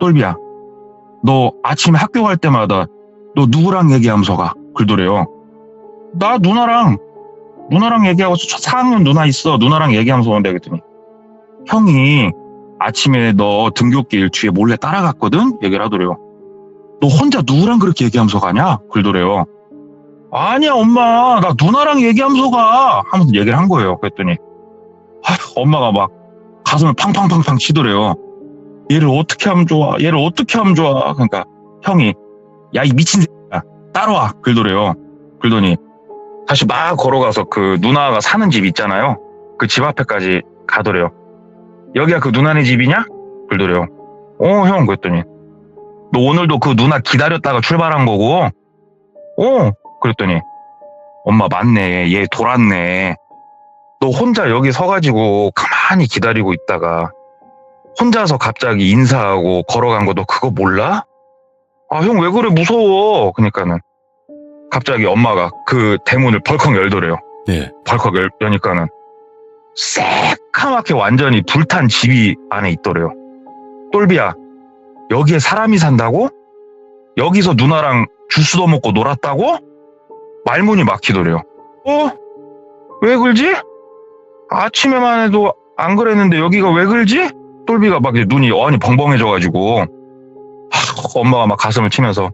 똘비야 너 아침에 학교 갈 때마다 너 누구랑 얘기하면서 가? 그러더래요. 나 누나랑 얘기하고 4학년 누나 있어. 누나랑 얘기하면서 오는데 그랬더니 형이 아침에 너 등굣길 뒤에 몰래 따라갔거든? 얘기를 하더래요. 너 혼자 누구랑 그렇게 얘기하면서 가냐? 그러더래요. 아니야 엄마 나 누나랑 얘기하면서 가 하면서 얘기를 한 거예요. 그랬더니 엄마가 막 가슴을 팡팡팡팡 치더래요. 얘를 어떻게 하면 좋아? 그러니까 형이 야 이 미친 새끼야 따라와 그러더래요. 그러더니 다시 막 걸어가서 그 누나가 사는 집 있잖아요. 그 집 앞에까지 가더래요. 여기가 그 누나네 집이냐? 그러더래요. 형 그랬더니 너 오늘도 그 누나 기다렸다가 출발한 거고? 그랬더니 엄마 맞네. 얘 돌았네. 너 혼자 여기 서가지고 가만히 기다리고 있다가 혼자서 갑자기 인사하고 걸어간 거 너 그거 몰라? 아, 형 왜 그래 무서워. 그러니까는 갑자기 엄마가 그 대문을 벌컥 열더래요. 예. 벌컥 여니까는 새까맣게 완전히 불탄 집이 안에 있더래요. 똘비야, 여기에 사람이 산다고? 여기서 누나랑 주스도 먹고 놀았다고? 말문이 막히더래요. 왜 그러지? 아침에만 해도 안 그랬는데 여기가 왜 그러지? 똘비가 막 눈이 어안이 벙벙해져가지고 엄마가 막 가슴을 치면서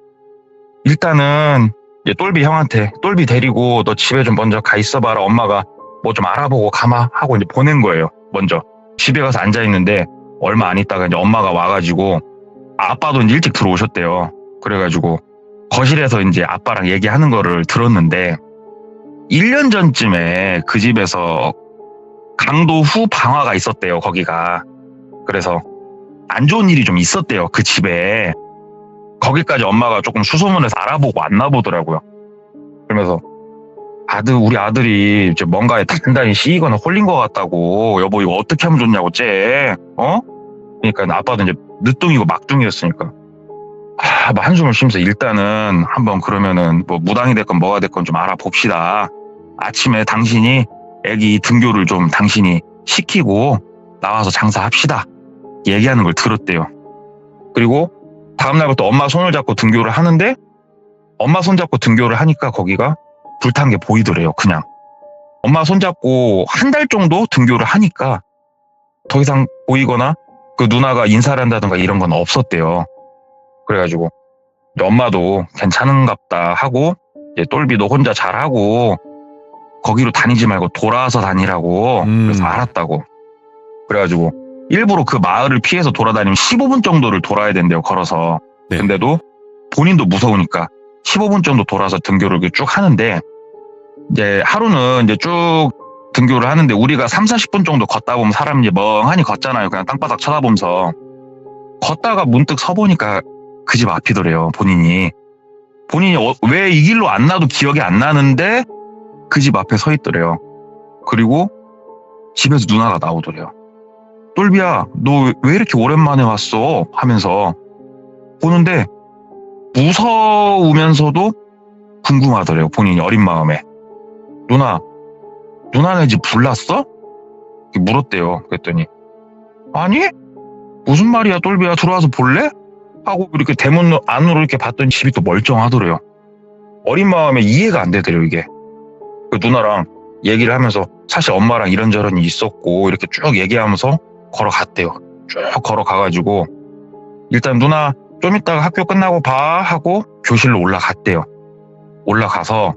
일단은 이제 똘비 형한테 똘비 데리고 너 집에 좀 먼저 가 있어봐라. 엄마가 뭐 좀 알아보고 가마 하고 이제 보낸 거예요. 먼저 집에 가서 앉아 있는데 얼마 안 있다가 이제 엄마가 와가지고 아빠도 이제 일찍 들어오셨대요. 그래가지고 거실에서 이제 아빠랑 얘기하는 거를 들었는데 1년 전쯤에 그 집에서 강도 후 방화가 있었대요. 거기가. 그래서 안 좋은 일이 좀 있었대요. 그 집에. 거기까지 엄마가 조금 수소문해서 알아보고 왔나 보더라고요. 그러면서 우리 아들이 이제 뭔가에 단단히 씌이거나 홀린 것 같다고. 여보 이거 어떻게 하면 좋냐고 쟤. 그러니까 아빠도 이제 늦둥이고 막둥이였으니까 막 한숨을 쉬면서 일단은 한번 그러면은 뭐 무당이 됐건 뭐가 됐건 좀 알아봅시다. 아침에 당신이 애기 등교를 좀 당신이 시키고 나와서 장사합시다. 얘기하는 걸 들었대요. 그리고 다음날부터 엄마 손을 잡고 등교를 하는데 엄마 손 잡고 등교를 하니까 거기가 불탄 게 보이더래요. 그냥 엄마 손 잡고 한 달 정도 등교를 하니까 더 이상 보이거나 그 누나가 인사를 한다든가 이런 건 없었대요. 그래가지고 엄마도 괜찮은갑다 하고 이제 똘비도 혼자 잘하고 거기로 다니지 말고 돌아와서 다니라고. 그래서 알았다고. 그래가지고 일부러 그 마을을 피해서 돌아다니면 15분 정도를 돌아야 된대요. 걸어서. 네. 근데도 본인도 무서우니까 15분 정도 돌아서 등교를 이렇게 쭉 하는데 이제 하루는 이제 쭉 등교를 하는데 우리가 30-40분 정도 걷다 보면 사람이 이제 멍하니 걷잖아요. 그냥 땅바닥 쳐다보면서. 걷다가 문득 서보니까 그 집 앞이더래요. 본인이 왜 이 길로 안 나도 기억이 안 나는데 그 집 앞에 서 있더래요. 그리고 집에서 누나가 나오더래요. 똘비야, 너 왜 이렇게 오랜만에 왔어? 하면서 보는데 무서우면서도 궁금하더래요. 본인이 어린 마음에. 누나네 집 불났어? 이렇게 물었대요. 그랬더니 아니? 무슨 말이야 똘비야, 들어와서 볼래? 하고 이렇게 대문 안으로 이렇게 봤더니 집이 또 멀쩡하더래요. 어린 마음에 이해가 안 되더래요. 이게 그 누나랑 얘기를 하면서 사실 엄마랑 이런저런 일이 있었고 이렇게 쭉 얘기하면서 걸어갔대요. 쭉 걸어가가지고 일단 누나 좀 이따가 학교 끝나고 봐 하고 교실로 올라갔대요. 올라가서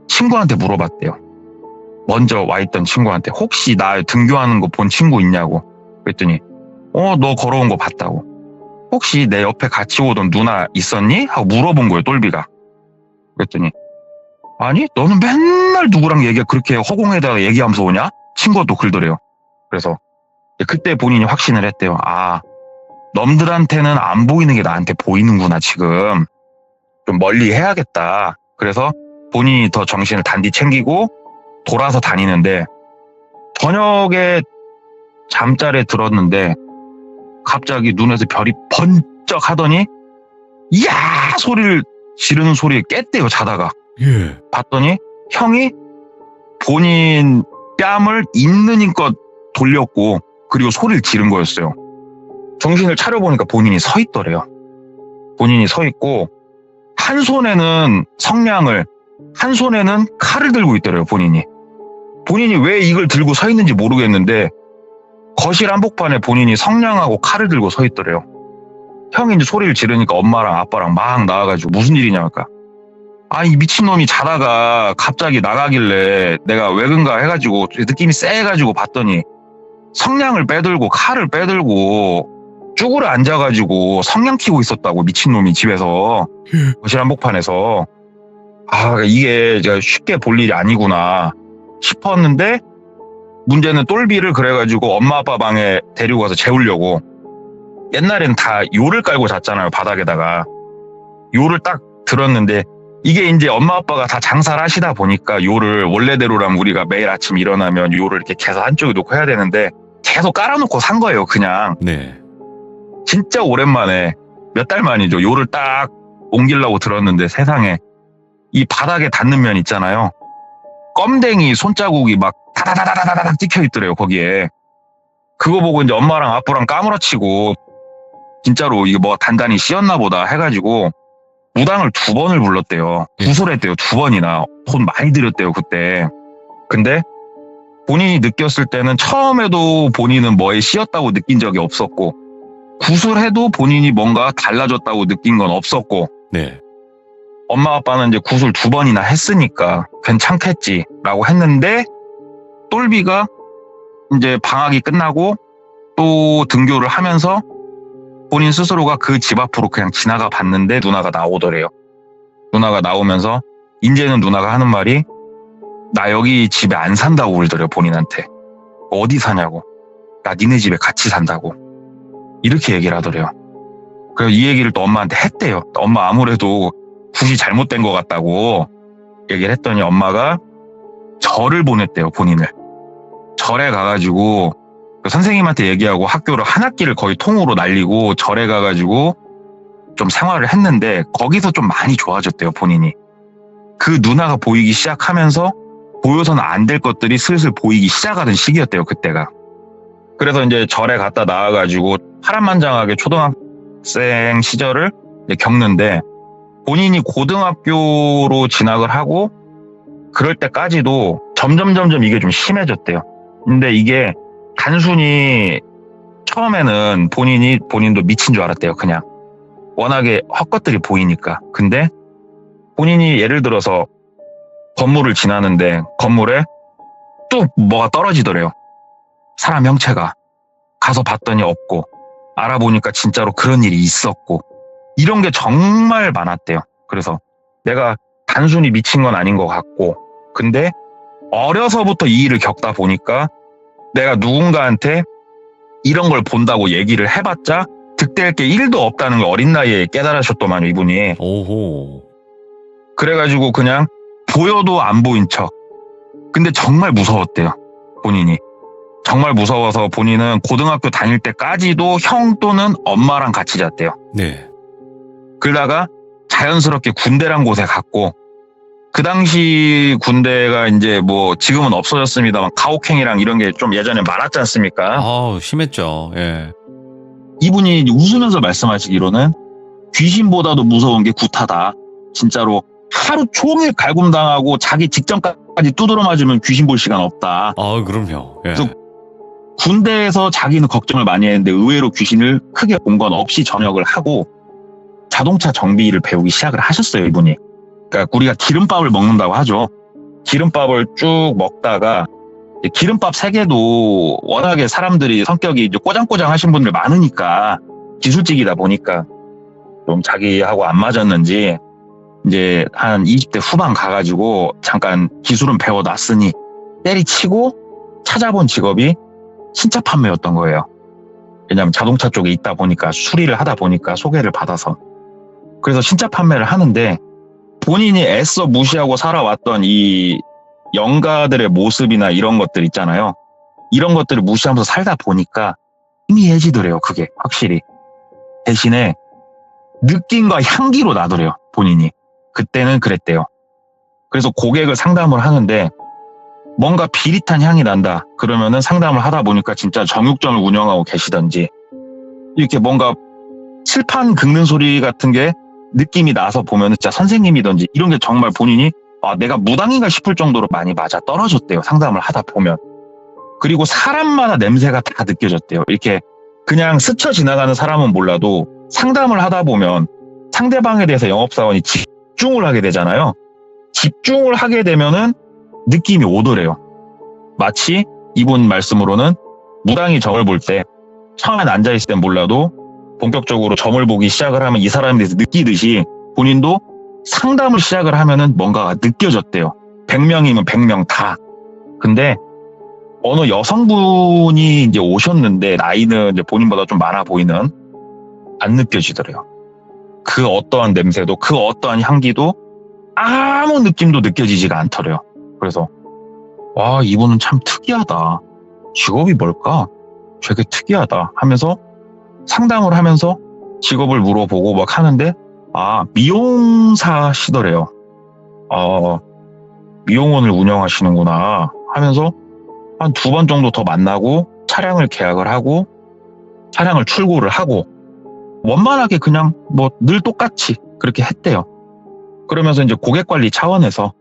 친구한테 물어봤대요. 먼저 와있던 친구한테 혹시 나 등교하는 거 본 친구 있냐고. 그랬더니 너 걸어온 거 봤다고. 혹시 내 옆에 같이 오던 누나 있었니? 하고 물어본 거예요. 똘비가. 그랬더니 아니 너는 맨날 누구랑 그렇게 허공에다가 얘기하면서 오냐? 친구도 그러더래요. 그래서 그때 본인이 확신을 했대요. 놈들한테는 안 보이는 게 나한테 보이는구나. 지금 좀 멀리 해야겠다. 그래서 본인이 더 정신을 단디 챙기고 돌아서 다니는데 저녁에 잠자리에 들었는데 갑자기 눈에서 별이 번쩍 하더니 이야 소리를 지르는 소리에 깼대요. 자다가. 예. 봤더니 형이 본인 뺨을 있는 힘껏 돌렸고 그리고 소리를 지른 거였어요. 정신을 차려보니까 본인이 서 있더래요. 본인이 서 있고 한 손에는 성냥을 한 손에는 칼을 들고 있더래요. 본인이 왜 이걸 들고 서 있는지 모르겠는데 거실 한복판에 본인이 성냥하고 칼을 들고 서 있더래요. 형이 이제 소리를 지르니까 엄마랑 아빠랑 막 나와가지고 무슨 일이냐 할까. 이 미친놈이 자다가 갑자기 나가길래 내가 왜 그런가 해가지고 느낌이 쎄해가지고 봤더니 성냥을 빼들고 칼을 빼들고 쭈그려 앉아가지고 성냥 키고 있었다고. 미친놈이 집에서 거실 한복판에서. 이게 제가 쉽게 볼 일이 아니구나 싶었는데 문제는 똘비를 그래가지고 엄마 아빠 방에 데리고 가서 재우려고 옛날엔 다 요를 깔고 잤잖아요. 바닥에다가 요를 딱 들었는데 이게 이제 엄마 아빠가 다 장사를 하시다 보니까 요를 원래대로라면 우리가 매일 아침 일어나면 요를 이렇게 계속 한쪽에 놓고 해야 되는데 계속 깔아놓고 산 거예요. 그냥 네. 진짜 오랜만에 몇 달 만이죠. 요를 딱 옮기려고 들었는데 세상에 이 바닥에 닿는 면 있잖아요. 껌댕이 손자국이 막 다다다다다닥 찍혀 있더래요. 거기에. 그거 보고 이제 엄마랑 아빠랑 까무러치고 진짜로 이게 뭐가 단단히 씌었나 보다 해가지고 무당을 2번을 불렀대요. 구술했대요. 2번이나. 돈 많이 들였대요. 그때. 근데 본인이 느꼈을 때는 처음에도 본인은 뭐에 씌었다고 느낀 적이 없었고 구술해도 본인이 뭔가 달라졌다고 느낀 건 없었고 네. 엄마 아빠는 이제 구술 2번이나 했으니까 괜찮겠지라고 했는데 똘비가 이제 방학이 끝나고 또 등교를 하면서 본인 스스로가 그 집 앞으로 그냥 지나가 봤는데 누나가 나오더래요. 누나가 나오면서 이제는 누나가 하는 말이 나 여기 집에 안 산다고 그러더래요. 본인한테. 어디 사냐고. 나 니네 집에 같이 산다고. 이렇게 얘기를 하더래요. 그래서 이 얘기를 또 엄마한테 했대요. 엄마 아무래도 굿이 잘못된 것 같다고 얘기를 했더니 엄마가 절을 보냈대요. 본인을. 절에 가가지고 선생님한테 얘기하고 학교를 한 학기를 거의 통으로 날리고 절에 가가지고 좀 생활을 했는데 거기서 좀 많이 좋아졌대요. 본인이. 그 누나가 보이기 시작하면서 보여서는 안 될 것들이 슬슬 보이기 시작하던 시기였대요. 그때가. 그래서 이제 절에 갔다 나와가지고 파란만장하게 초등학생 시절을 겪는데 본인이 고등학교로 진학을 하고 그럴 때까지도 점점 이게 좀 심해졌대요. 근데 이게 단순히 처음에는 본인도 미친 줄 알았대요. 그냥 워낙에 헛것들이 보이니까. 근데 본인이 예를 들어서 건물을 지나는데 건물에 뚝 뭐가 떨어지더래요. 사람 형체가. 가서 봤더니 없고 알아보니까 진짜로 그런 일이 있었고 이런 게 정말 많았대요. 그래서 내가 단순히 미친 건 아닌 것 같고 근데 어려서부터 이 일을 겪다 보니까 내가 누군가한테 이런 걸 본다고 얘기를 해봤자 득될 게 1도 없다는 걸 어린 나이에 깨달으셨더만요. 이분이. 오호. 그래가지고 그냥 보여도 안 보인 척. 근데 정말 무서웠대요. 본인이. 정말 무서워서 본인은 고등학교 다닐 때까지도 형 또는 엄마랑 같이 잤대요. 네. 그러다가 자연스럽게 군대란 곳에 갔고 그 당시 군대가 이제 뭐 지금은 없어졌습니다만 가혹행위랑 이런 게 좀 예전에 많았지 않습니까? 아우, 심했죠. 예. 이분이 웃으면서 말씀하시기로는 귀신보다도 무서운 게 구타다. 진짜로 하루 종일 갈굼당하고 자기 직전까지 두드러 맞으면 귀신 볼 시간 없다. 아, 그럼요. 예. 그래서 군대에서 자기는 걱정을 많이 했는데 의외로 귀신을 크게 본 건 없이 전역을 하고 자동차 정비를 배우기 시작을 하셨어요. 이분이. 그러니까 우리가 기름밥을 먹는다고 하죠. 기름밥을 쭉 먹다가 기름밥 세계도 워낙에 사람들이 성격이 이제 꼬장꼬장 하신 분들 많으니까 기술직이다 보니까 좀 자기하고 안 맞았는지 이제 한 20대 후반 가가지고 잠깐 기술은 배워놨으니 때리치고 찾아본 직업이 신차 판매였던 거예요. 왜냐하면 자동차 쪽에 있다 보니까 수리를 하다 보니까 소개를 받아서 그래서 신차 판매를 하는데 본인이 애써 무시하고 살아왔던 이 영가들의 모습이나 이런 것들 있잖아요. 이런 것들을 무시하면서 살다 보니까 희미해지더래요. 그게 확실히. 대신에 느낌과 향기로 나더래요. 본인이. 그때는 그랬대요. 그래서 고객을 상담을 하는데 뭔가 비릿한 향이 난다. 그러면은 상담을 하다 보니까 진짜 정육점을 운영하고 계시던지 이렇게 뭔가 칠판 긁는 소리 같은 게 느낌이 나서 보면은 진짜 선생님이던지 이런 게 정말 본인이 내가 무당인가 싶을 정도로 많이 맞아 떨어졌대요. 상담을 하다 보면. 그리고 사람마다 냄새가 다 느껴졌대요. 이렇게 그냥 스쳐 지나가는 사람은 몰라도 상담을 하다 보면 상대방에 대해서 영업사원이 집중을 하게 되잖아요. 집중을 하게 되면은 느낌이 오더래요. 마치 이분 말씀으로는 무당이 점을 볼 때 처음엔 앉아있을 땐 몰라도 본격적으로 점을 보기 시작을 하면 이 사람에 대해서 느끼듯이 본인도 상담을 시작을 하면은 뭔가가 느껴졌대요. 100명이면 100명 다. 근데 어느 여성분이 이제 오셨는데 나이는 이제 본인보다 좀 많아 보이는 안 느껴지더래요. 그 어떠한 냄새도 그 어떠한 향기도 아무 느낌도 느껴지지가 않더래요. 그래서 와 이분은 참 특이하다. 직업이 뭘까? 되게 특이하다 하면서 상담을 하면서 직업을 물어보고 막 하는데 미용사시더래요. 미용원을 운영하시는구나 하면서 한 2번 정도 더 만나고 차량을 계약을 하고 차량을 출고를 하고 원만하게 그냥 뭐 늘 똑같이 그렇게 했대요. 그러면서 이제 고객 관리 차원에서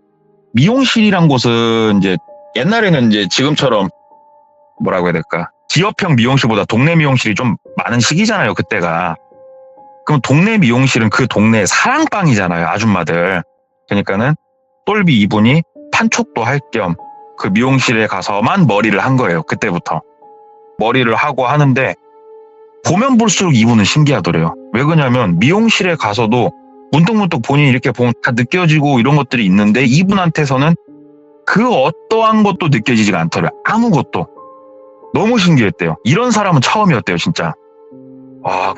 미용실이란 곳은 이제 옛날에는 이제 지금처럼 뭐라고 해야 될까? 지역형 미용실보다 동네 미용실이 좀 많은 시기잖아요, 그때가. 그럼 동네 미용실은 그 동네의 사랑방이잖아요, 아줌마들. 그러니까는 똘비 이분이 판촉도 할 겸 그 미용실에 가서만 머리를 한 거예요, 그때부터. 머리를 하고 하는데 보면 볼수록 이분은 신기하더래요. 왜 그러냐면 미용실에 가서도 문득문득 본인이 이렇게 보면 다 느껴지고 이런 것들이 있는데 이분한테서는 그 어떠한 것도 느껴지지가 않더래요. 아무것도. 너무 신기했대요. 이런 사람은 처음이었대요, 진짜.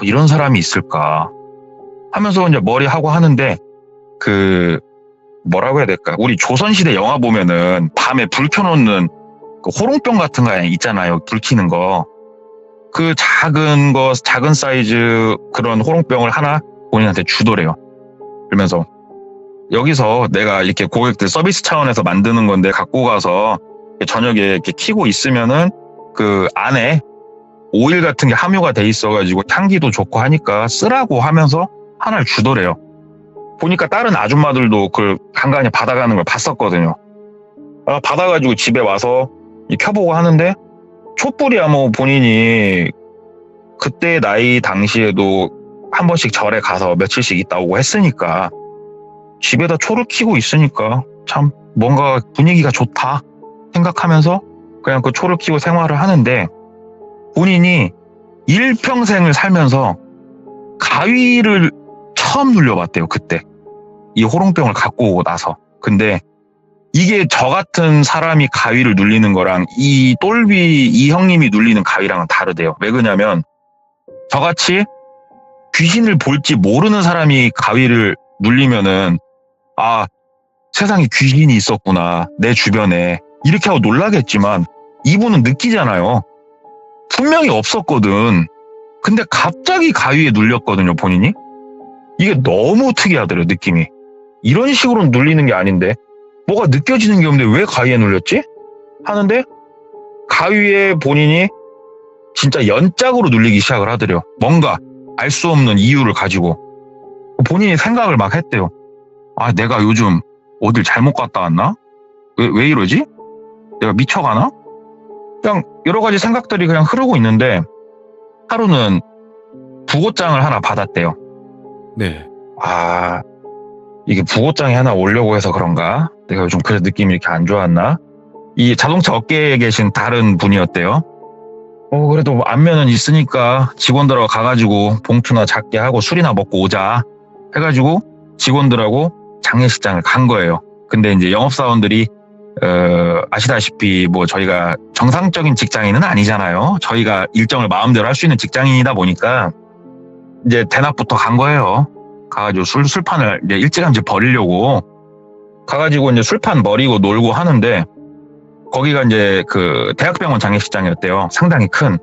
이런 사람이 있을까 하면서 이제 머리 하고 하는데 뭐라고 해야 될까? 우리 조선시대 영화 보면은 밤에 불 켜놓는 그 호롱병 같은 거 있잖아요. 불 켜는 거. 그 작은 사이즈 그런 호롱병을 하나 본인한테 주더래요. 그러면서 여기서 내가 이렇게 고객들 서비스 차원에서 만드는 건데 갖고 가서 저녁에 이렇게 켜고 있으면은 그 안에 오일 같은 게 함유가 돼 있어가지고 향기도 좋고 하니까 쓰라고 하면서 하나를 주더래요. 보니까 다른 아줌마들도 그걸 간간히 받아가는 걸 봤었거든요. 받아가지고 집에 와서 켜보고 하는데 촛불이야 뭐 본인이 그때 나이 당시에도 한 번씩 절에 가서 며칠씩 있다 오고 했으니까 집에다 초를 켜고 있으니까 참 뭔가 분위기가 좋다 생각하면서 그냥 그 초를 켜고 생활을 하는데 본인이 일평생을 살면서 가위를 처음 눌려봤대요, 그때. 이 호롱병을 갖고 오고 나서. 근데 이게 저 같은 사람이 가위를 눌리는 거랑 이 똘비 이 형님이 눌리는 가위랑은 다르대요. 왜 그러냐면 저같이 귀신을 볼지 모르는 사람이 가위를 눌리면은 세상에 귀신이 있었구나 내 주변에 이렇게 하고 놀라겠지만 이분은 느끼잖아요. 분명히 없었거든. 근데 갑자기 가위에 눌렸거든요, 본인이. 이게 너무 특이하더래요, 느낌이. 이런 식으로 눌리는 게 아닌데 뭐가 느껴지는 게 없는데 왜 가위에 눌렸지? 하는데 가위에 본인이 진짜 연짝으로 눌리기 시작을 하더래요. 뭔가 알 수 없는 이유를 가지고 본인이 생각을 막 했대요. 내가 요즘 어딜 잘못 갔다 왔나? 왜 이러지? 내가 미쳐가나? 그냥 여러 가지 생각들이 그냥 흐르고 있는데 하루는 부고장을 하나 받았대요. 네. 이게 부고장이 하나 오려고 해서 그런가? 내가 요즘 그래서 느낌이 이렇게 안 좋았나? 이 자동차 업계에 계신 다른 분이었대요. 그래도 안면은 있으니까 직원들하고 가가지고 봉투나 작게 하고 술이나 먹고 오자 해가지고 직원들하고 장례식장을 간 거예요. 근데 이제 영업사원들이 아시다시피 뭐 저희가 정상적인 직장인은 아니잖아요. 저희가 일정을 마음대로 할 수 있는 직장인이다 보니까 이제 대낮부터 간 거예요. 가가지고 술판을 이제 일찌감치 버리려고 가가지고 이제 술판 버리고 놀고 하는데 거기가 이제 그 대학병원 장례식장이었대요. 상당히 큰.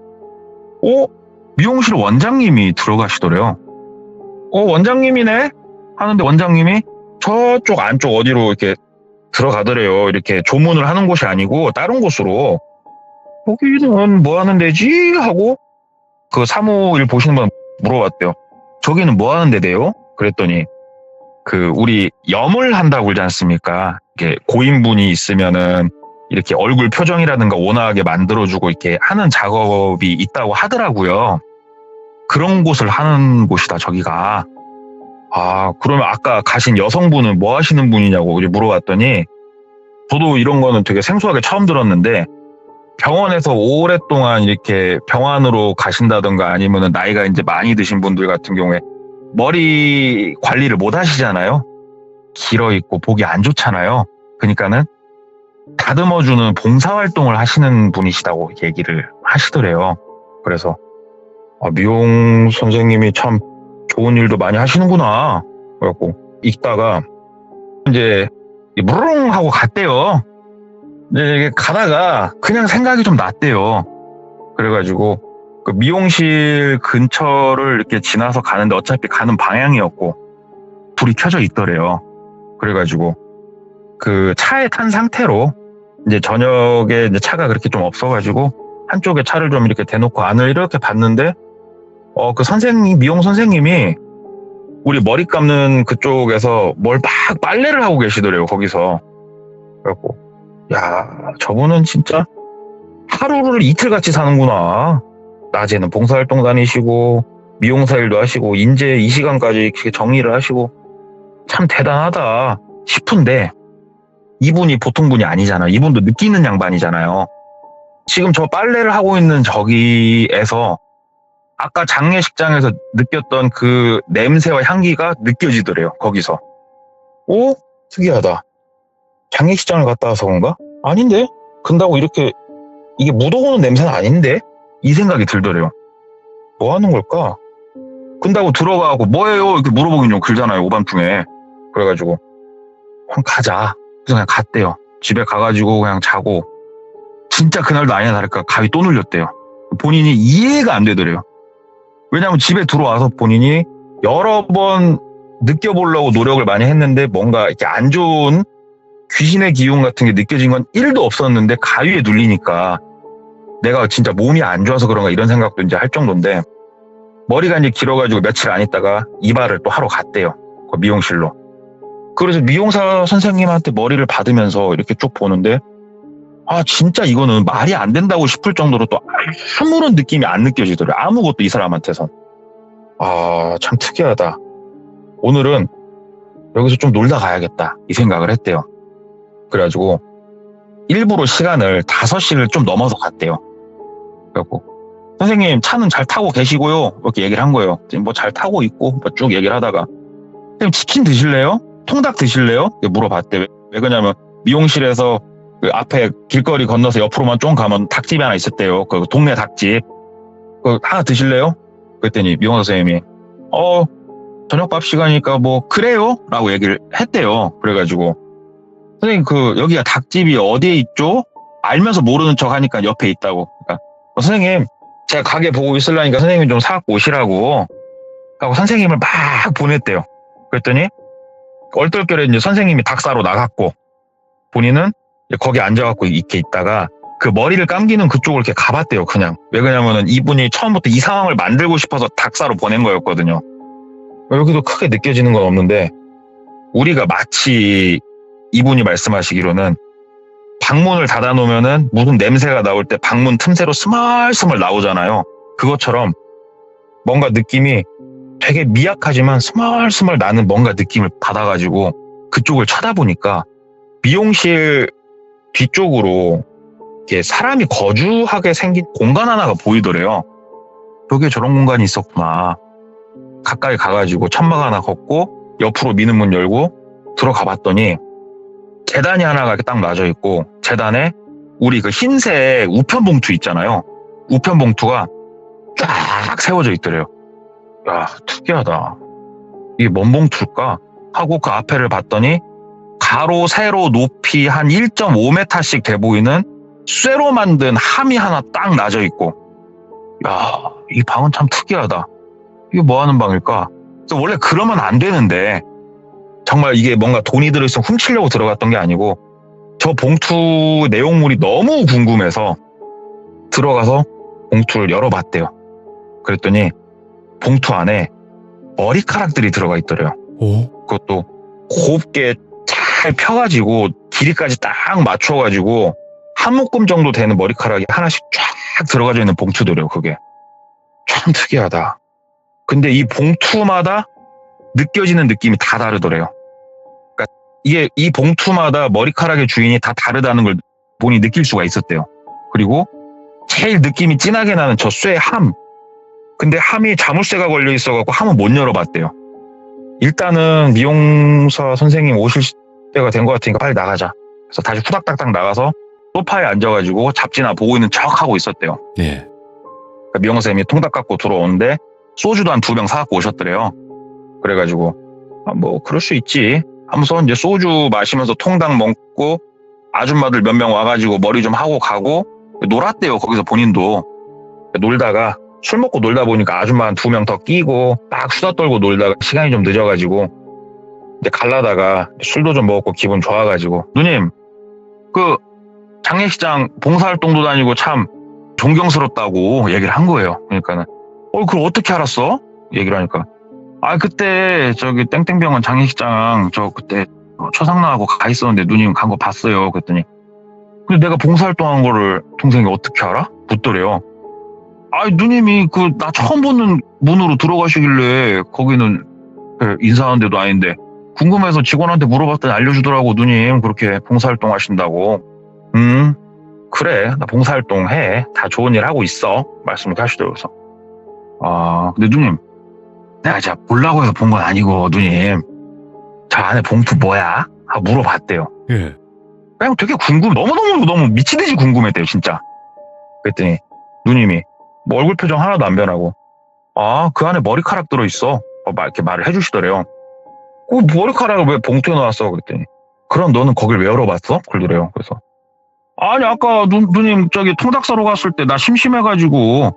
미용실 원장님이 들어가시더래요. 원장님이네? 하는데 원장님이 저쪽 안쪽 어디로 이렇게 들어가더래요. 이렇게 조문을 하는 곳이 아니고 다른 곳으로. 거기는 뭐 하는 데지? 하고 그 사무일 보시는 분 물어봤대요. 저기는 뭐 하는 데대요? 그랬더니 우리 염을 한다고 그러지 않습니까? 이렇게 고인분이 있으면은 이렇게 얼굴 표정이라든가 온화하게 만들어주고 이렇게 하는 작업이 있다고 하더라고요. 그런 곳을 하는 곳이다, 저기가. 그러면 아까 가신 여성분은 뭐 하시는 분이냐고 물어봤더니 저도 이런 거는 되게 생소하게 처음 들었는데 병원에서 오랫동안 이렇게 병원으로 가신다든가 아니면은 나이가 이제 많이 드신 분들 같은 경우에 머리 관리를 못 하시잖아요. 길어 있고 보기 안 좋잖아요. 그러니까는 다듬어주는 봉사활동을 하시는 분이시다고 얘기를 하시더래요. 그래서 미용 선생님이 참 좋은 일도 많이 하시는구나. 그래갖고 읽다가 이제 무릉 하고 갔대요. 이제 가다가 그냥 생각이 좀 났대요. 그래가지고 그 미용실 근처를 이렇게 지나서 가는데 어차피 가는 방향이었고 불이 켜져 있더래요. 그래가지고 그 차에 탄 상태로 이제 저녁에 이제 차가 그렇게 좀 없어가지고 한쪽에 차를 좀 이렇게 대놓고 안을 이렇게 봤는데 그 미용 선생님이 우리 머리 감는 그쪽에서 뭘 막 빨래를 하고 계시더래요, 거기서. 그래갖고, 야, 저분은 진짜 하루를 이틀같이 사는구나. 낮에는 봉사활동 다니시고, 미용사 일도 하시고, 이제 이 시간까지 이렇게 정리를 하시고, 참 대단하다 싶은데, 이분이 보통 분이 아니잖아요. 이분도 느끼는 양반이잖아요. 지금 저 빨래를 하고 있는 저기에서 아까 장례식장에서 느꼈던 그 냄새와 향기가 느껴지더래요. 거기서. 오? 특이하다. 장례식장을 갔다 와서 그런가? 아닌데? 근다고 이렇게 이게 묻어오는 냄새는 아닌데? 이 생각이 들더래요. 뭐 하는 걸까? 근다고 들어가고 뭐예요? 이렇게 물어보긴 좀 그러잖아요. 오밤중에. 그래가지고 그냥 가자. 그래서 그냥 갔대요. 집에 가가지고 그냥 자고 진짜 그날도 아니나 다를까 가위 또 눌렸대요. 본인이 이해가 안 되더래요. 왜냐하면 집에 들어와서 본인이 여러 번 느껴보려고 노력을 많이 했는데 뭔가 이렇게 안 좋은 귀신의 기운 같은 게 느껴진 건 1도 없었는데 가위에 눌리니까 내가 진짜 몸이 안 좋아서 그런가 이런 생각도 이제 할 정도인데 머리가 이제 길어가지고 며칠 안 있다가 이발을 또 하러 갔대요. 그 미용실로. 그래서 미용사 선생님한테 머리를 받으면서 이렇게 쭉 보는데 진짜 이거는 말이 안 된다고 싶을 정도로 또 아무런 느낌이 안 느껴지더래요. 아무것도 이 사람한테선. 참 특이하다. 오늘은 여기서 좀 놀다 가야겠다. 이 생각을 했대요. 그래가지고 일부러 시간을 5시를 좀 넘어서 갔대요. 그래갖고 선생님 차는 잘 타고 계시고요. 이렇게 얘기를 한 거예요. 지금 뭐 잘 타고 있고 쭉 얘기를 하다가 선생님 치킨 드실래요? 통닭 드실래요? 물어봤대. 왜 그러냐면 미용실에서 그 앞에 길거리 건너서 옆으로만 좀 가면 닭집이 하나 있었대요. 그 동네 닭집. 하나 드실래요? 그랬더니 미용사 선생님이 저녁밥 시간이니까 뭐 그래요? 라고 얘기를 했대요. 그래가지고 선생님 여기가 닭집이 어디에 있죠? 알면서 모르는 척 하니까 옆에 있다고. 그러니까 선생님 제가 가게 보고 있으려니까 선생님 좀 사갖고 오시라고 하고 선생님을 막 보냈대요. 그랬더니 얼떨결에 이제 선생님이 닭 사러 나갔고 본인은 거기 앉아갖고 이렇게 있다가 그 머리를 감기는 그쪽을 이렇게 가봤대요. 그냥. 왜 그러냐면은 이분이 처음부터 이 상황을 만들고 싶어서 닭 사러 보낸 거였거든요. 여기도 크게 느껴지는 건 없는데 우리가 마치 이분이 말씀하시기로는 방문을 닫아놓으면은 무슨 냄새가 나올 때 방문 틈새로 스멀스멀 나오잖아요. 그것처럼 뭔가 느낌이 되게 미약하지만 스멀스멀 나는 뭔가 느낌을 받아가지고 그쪽을 쳐다보니까 미용실 뒤쪽으로 이렇게 사람이 거주하게 생긴 공간 하나가 보이더래요. 여기에 저런 공간이 있었구나. 가까이 가가지고 천막 하나 걷고 옆으로 미는 문 열고 들어가 봤더니 재단이 하나가 이렇게 딱 놔져 있고 재단에 우리 그 흰색 우편 봉투 있잖아요. 우편 봉투가 쫙 세워져 있더래요. 야, 특이하다. 이게 뭔 봉투일까? 하고 그 앞에를 봤더니 가로 세로 높이 한 1.5m씩 돼 보이는 쇠로 만든 함이 하나 딱 놔져 있고 야, 이 방은 참 특이하다. 이게 뭐 하는 방일까? 그래서 원래 그러면 안 되는데 정말 이게 뭔가 돈이 들어있으면 훔치려고 들어갔던 게 아니고 저 봉투 내용물이 너무 궁금해서 들어가서 봉투를 열어봤대요. 그랬더니 봉투 안에 머리카락들이 들어가 있더래요. 그것도 곱게 잘 펴가지고 길이까지 딱 맞춰가지고 한 묶음 정도 되는 머리카락이 하나씩 쫙 들어가져 있는 봉투더래요. 그게 참 특이하다. 근데 이 봉투마다 느껴지는 느낌이 다 다르더래요. 그러니까 이게 이 봉투마다 머리카락의 주인이 다 다르다는 걸 본인이 느낄 수가 있었대요. 그리고 제일 느낌이 진하게 나는 저 쇠 함. 근데 함이 자물쇠가 걸려 있어갖고 함은 못 열어봤대요. 일단은 미용사 선생님 오실 때가 된 것 같으니까 빨리 나가자. 그래서 다시 후닥닥닥 나가서 소파에 앉아가지고 잡지나 보고 있는 척 하고 있었대요. 예. 그러니까 미영쌤이 통닭 갖고 들어오는데 소주도 한 2병 사갖고 오셨더래요. 그래가지고 뭐 그럴 수 있지 하면서 이제 소주 마시면서 통닭 먹고 아줌마들 몇 명 와가지고 머리 좀 하고 가고 놀았대요. 거기서 본인도 놀다가 술 먹고 놀다 보니까 아줌마 한 2명 더 끼고 딱 수다 떨고 놀다가 시간이 좀 늦어가지고 이제 갈라다가 술도 좀 먹었고 기분 좋아가지고 누님 그 장례식장 봉사활동도 다니고 참 존경스럽다고 얘기를 한 거예요. 그러니까는 그걸 어떻게 알았어? 얘기를 하니까 그때 저기 땡땡병원 장례식장 저 그때 초상나하고 가 있었는데 누님 간 거 봤어요. 그랬더니 근데 내가 봉사활동한 거를 동생이 어떻게 알아? 묻더래요. 누님이 나 처음 보는 문으로 들어가시길래 거기는 인사하는 데도 아닌데 궁금해서 직원한테 물어봤더니 알려주더라고. 누님 그렇게 봉사활동 하신다고. 그래 나 봉사활동 해. 다 좋은 일 하고 있어. 말씀을 하시더라고요. 그래서 근데 누님 내가 진짜 보려고 해서 본 건 아니고 누님 저 안에 봉투 뭐야? 하고 물어봤대요. 예. 그냥 되게 너무 미치듯이 궁금했대요 진짜. 그랬더니 누님이 뭐 얼굴 표정 하나도 안 변하고 그 안에 머리카락 들어있어. 이렇게 말을 해주시더래요. 머리카락을 왜 봉투에 넣었어? 그랬더니 그럼 너는 거길 왜 열어봤어? 그러더래요. 그래서 아니 아까 누님 저기 통닭 사러 갔을 때 나 심심해가지고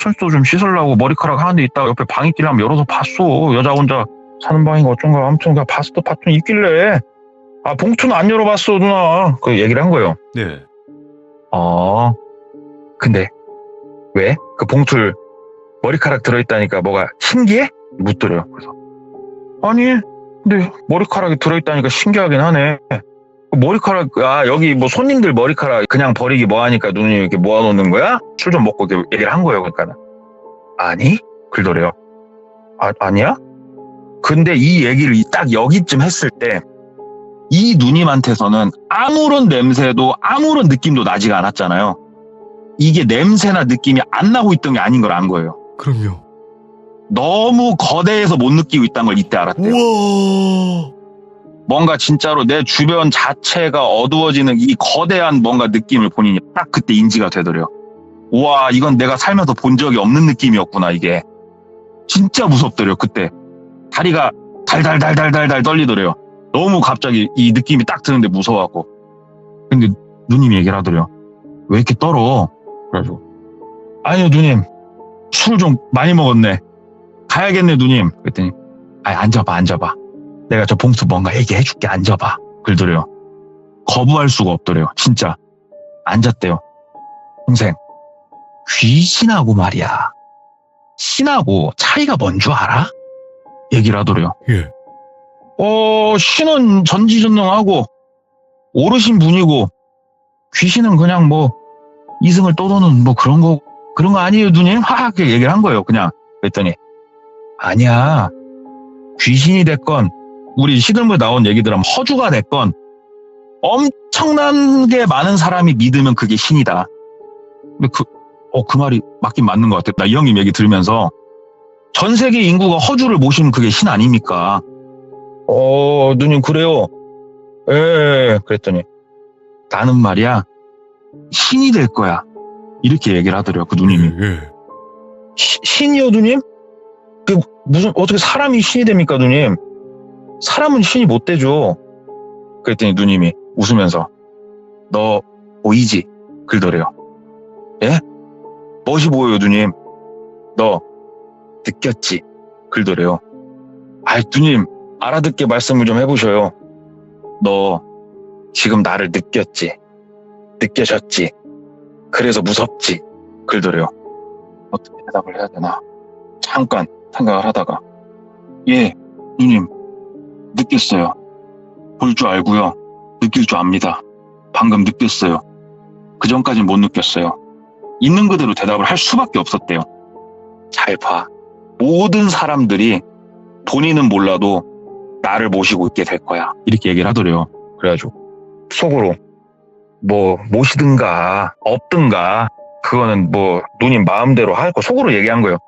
손도 좀 씻으려고 머리카락 하는데 있다가 옆에 방 있길래 한번 열어서 봤어. 여자 혼자 사는 방인가 어쩐가 아무튼 그냥 봤더니 있길래 봉투는 안 열어봤어 누나. 그 얘기를 한 거예요. 네. 근데 왜? 그 봉투를 머리카락 들어있다니까 뭐가 신기해? 묻더래요. 그래서 아니 근데 머리카락이 들어있다니까 신기하긴 하네. 머리카락 여기 뭐 손님들 머리카락 그냥 버리기 뭐하니까 누님이 이렇게 모아놓는 거야? 술 좀 먹고 이렇게 얘기를 한 거예요. 그러니까 아니? 그러더래요. 아니야? 근데 이 얘기를 딱 여기쯤 했을 때 이 누님한테서는 아무런 냄새도 아무런 느낌도 나지가 않았잖아요. 이게 냄새나 느낌이 안 나고 있던 게 아닌 걸 안 거예요. 그럼요. 너무 거대해서 못 느끼고 있다는 걸 이때 알았대요. 우와. 뭔가 진짜로 내 주변 자체가 어두워지는 이 거대한 뭔가 느낌을 본인이 딱 그때 인지가 되더래요. 우와 이건 내가 살면서 본 적이 없는 느낌이었구나. 이게 진짜 무섭더래요. 그때 다리가 달달달달달달 떨리더래요. 너무 갑자기 이 느낌이 딱 드는데 무서워갖고. 근데 누님이 얘기를 하더래요. 왜 이렇게 떨어? 그래가지고 아니요 누님 술 좀 많이 먹었네. 가야겠네 누님. 그랬더니 앉아봐. 내가 저 봉투 뭔가 얘기해줄게. 앉아봐. 그러더래요. 거부할 수가 없더래요. 진짜 앉았대요. 동생 귀신하고 말이야 신하고 차이가 뭔 줄 알아? 얘기를 하더래요. 예. 신은 전지전능하고 오르신 분이고 귀신은 그냥 뭐 이승을 떠도는 뭐 그런 거 아니에요 누님? 하하게 얘기를 한 거예요. 그냥 그랬더니 아니야 귀신이 됐건 우리 시들무에 나온 얘기들은 허주가 됐건 엄청나게 많은 사람이 믿으면 그게 신이다. 근데 그 말이 맞긴 맞는 것 같아요. 나 이 형님 얘기 들으면서 전 세계 인구가 허주를 모시면 그게 신 아닙니까? 누님 그래요? 예. 그랬더니 나는 말이야 신이 될 거야. 이렇게 얘기를 하더래요. 그 누님이. 예. 신이요 누님? 무슨 어떻게 사람이 신이 됩니까 누님? 사람은 신이 못 되죠. 그랬더니 누님이 웃으면서 너 보이지? 그러더래요. 예? 멋이 보여요 누님. 너 느꼈지? 그러더래요. 누님 알아듣게 말씀을 좀 해보셔요. 너 지금 나를 느껴졌지? 그래서 무섭지? 그러더래요. 어떻게 대답을 해야 되나? 잠깐 생각을 하다가 예 누님 느꼈어요. 볼 줄 알고요. 느낄 줄 압니다. 방금 느꼈어요. 그 전까진 못 느꼈어요. 있는 그대로 대답을 할 수밖에 없었대요. 잘 봐. 모든 사람들이 본인은 몰라도 나를 모시고 있게 될 거야. 이렇게 얘기를 하더래요. 그래가지고 속으로 뭐 모시든가 없든가 그거는 뭐 누님 마음대로 할 거 속으로 얘기한 거예요.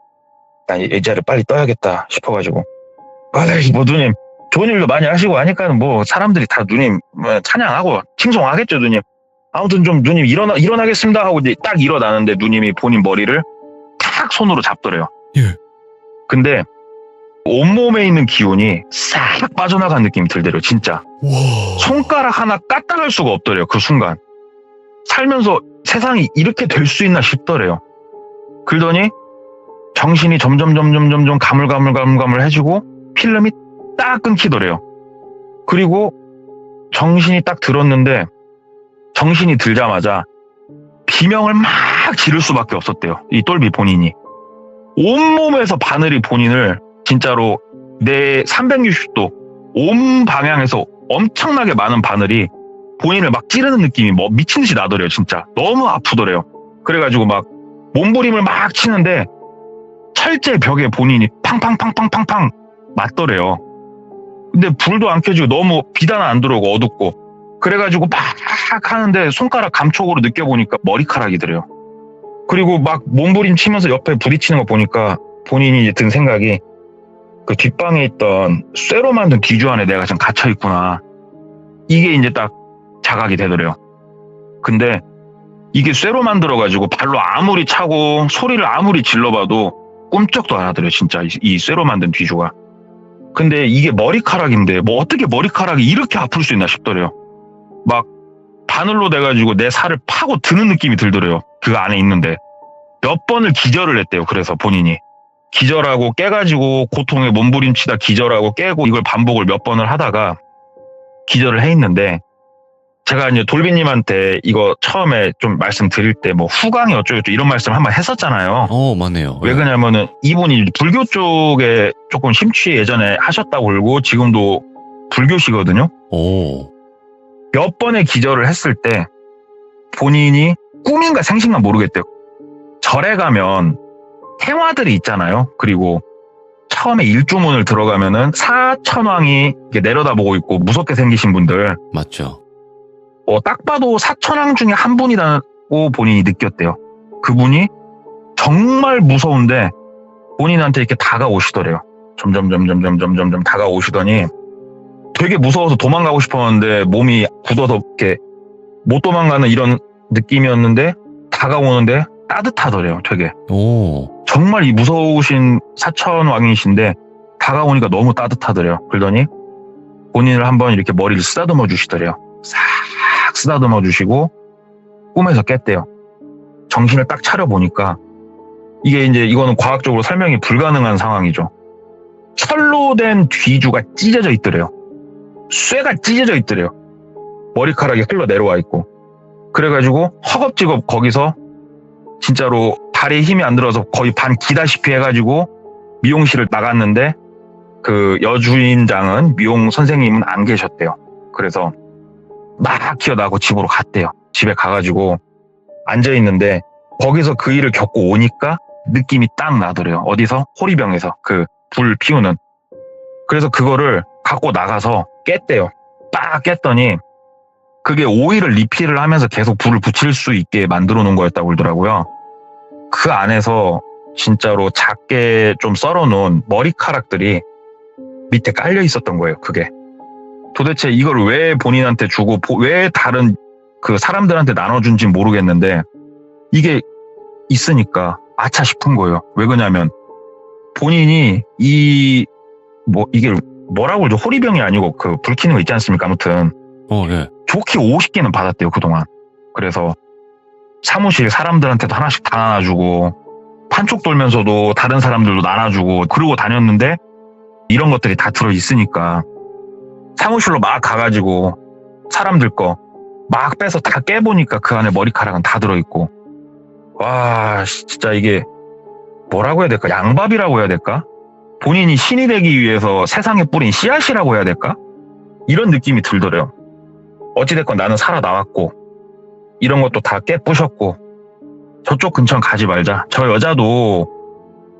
난 이 자리를 빨리 떠야겠다 싶어가지고 뭐 누님 좋은 일도 많이 하시고 하니까는 뭐 사람들이 다 누님 찬양하고 칭송하겠죠, 누님. 아무튼 좀 누님 일어나겠습니다 하고 이제 딱 일어나는데 누님이 본인 머리를 탁 손으로 잡더래요. 예. 근데 온몸에 있는 기운이 싹 빠져나간 느낌이 들더래요, 진짜. 와. 손가락 하나 까딱할 수가 없더래요, 그 순간. 살면서 세상이 이렇게 될 수 있나 싶더래요. 그러더니 정신이 점점 가물가물해지고 필름이 딱 끊기더래요. 그리고 정신이 딱 들었는데 정신이 들자마자 비명을 막 지를 수밖에 없었대요. 이 똘비 본인이. 온몸에서 바늘이 본인을 진짜로 내 360도 온 방향에서 엄청나게 많은 바늘이 본인을 막 찌르는 느낌이 뭐 미친 듯이 나더래요. 진짜 너무 아프더래요. 그래가지고 막 몸부림을 막 치는데 철제 벽에 본인이 팡팡팡팡팡팡 맞더래요. 근데 불도 안 켜지고 너무 비단 안 들어오고 어둡고 그래가지고 막 하는데 손가락 감촉으로 느껴보니까 머리카락이더래요. 그리고 막 몸부림 치면서 옆에 부딪히는 거 보니까 본인이 이제 든 생각이 그 뒷방에 있던 쇠로 만든 뒤주 안에 내가 지금 갇혀있구나. 이게 이제 딱 자각이 되더래요. 근데 이게 쇠로 만들어가지고 발로 아무리 차고 소리를 아무리 질러봐도 꿈쩍도 안 하더래요. 진짜 이 쇠로 만든 뒤주가. 근데 이게 머리카락인데 뭐 어떻게 머리카락이 이렇게 아플 수 있나 싶더래요. 막 바늘로 돼가지고 내 살을 파고 드는 느낌이 들더래요. 그 안에 있는데. 몇 번을 기절을 했대요. 그래서 본인이. 기절하고 깨가지고 고통에 몸부림치다 기절하고 깨고 이걸 반복을 몇 번을 하다가 기절을 해 있는데 제가 이제 돌비님한테 이거 처음에 좀 말씀드릴 때 뭐 후광이 어쩌고저쩌고 이런 말씀 한번 했었잖아요. 맞네요. 왜 그러냐면은 이분이 불교 쪽에 조금 심취 예전에 하셨다고 그러고 지금도 불교시거든요. 오. 몇 번의 기절을 했을 때 본인이 꿈인가 생신가 모르겠대요. 절에 가면 행화들이 있잖아요. 그리고 처음에 일주문을 들어가면은 사천왕이 이렇게 내려다보고 있고 무섭게 생기신 분들 맞죠. 딱 봐도 사천왕 중에 한 분이라고 본인이 느꼈대요. 그분이 정말 무서운데 본인한테 이렇게 다가오시더래요. 점점 다가오시더니 되게 무서워서 도망가고 싶었는데 몸이 굳어서 이렇게 못 도망가는 이런 느낌이었는데 다가오는데 따뜻하더래요. 되게. 오. 정말 이 무서우신 사천왕이신데 다가오니까 너무 따뜻하더래요. 그러더니 본인을 한번 이렇게 머리를 쓰다듬어 주시더래요. 싹 쓰다듬어 주시고 꿈에서 깼대요. 정신을 딱 차려보니까 이게 이제 이거는 과학적으로 설명이 불가능한 상황이죠. 철로 된 뒤주가 찢어져 있더래요. 쇠가 찢어져 있더래요. 머리카락이 흘러 내려와 있고. 그래가지고 허겁지겁 거기서 진짜로 다리에 힘이 안 들어서 거의 반 기다시피 해가지고 미용실을 나갔는데 그 여주인장은 미용 선생님은 안 계셨대요. 그래서 막 기어나고 집으로 갔대요. 집에 가가지고 앉아있는데 거기서 그 일을 겪고 오니까 느낌이 딱 나더래요. 어디서? 호리병에서 그 불 피우는. 그래서 그거를 갖고 나가서 깼대요. 딱 깼더니 그게 오일을 리필을 하면서 계속 불을 붙일 수 있게 만들어 놓은 거였다고 그러더라고요. 그 안에서 진짜로 작게 좀 썰어 놓은 머리카락들이 밑에 깔려 있었던 거예요. 그게. 도대체 이걸 왜 본인한테 주고 왜 다른 그 사람들한테 나눠준지 모르겠는데 이게 있으니까 아차 싶은 거예요. 왜 그러냐면 본인이 이게 뭐라고 그러죠? 호리병이 아니고 그 불 켜는 거 있지 않습니까? 아무튼 예. 좋게 50개는 받았대요. 그동안. 그래서 사무실 사람들한테도 하나씩 다 나눠주고 판촉 돌면서도 다른 사람들도 나눠주고 그러고 다녔는데 이런 것들이 다 들어있으니까 사무실로 막 가가지고 사람들 거 막 빼서 다 깨보니까 그 안에 머리카락은 다 들어있고 와 진짜 이게 뭐라고 해야 될까? 양밥이라고 해야 될까? 본인이 신이 되기 위해서 세상에 뿌린 씨앗이라고 해야 될까? 이런 느낌이 들더래요. 어찌됐건 나는 살아나왔고 이런 것도 다 깨부셨고 저쪽 근처는 가지 말자. 저 여자도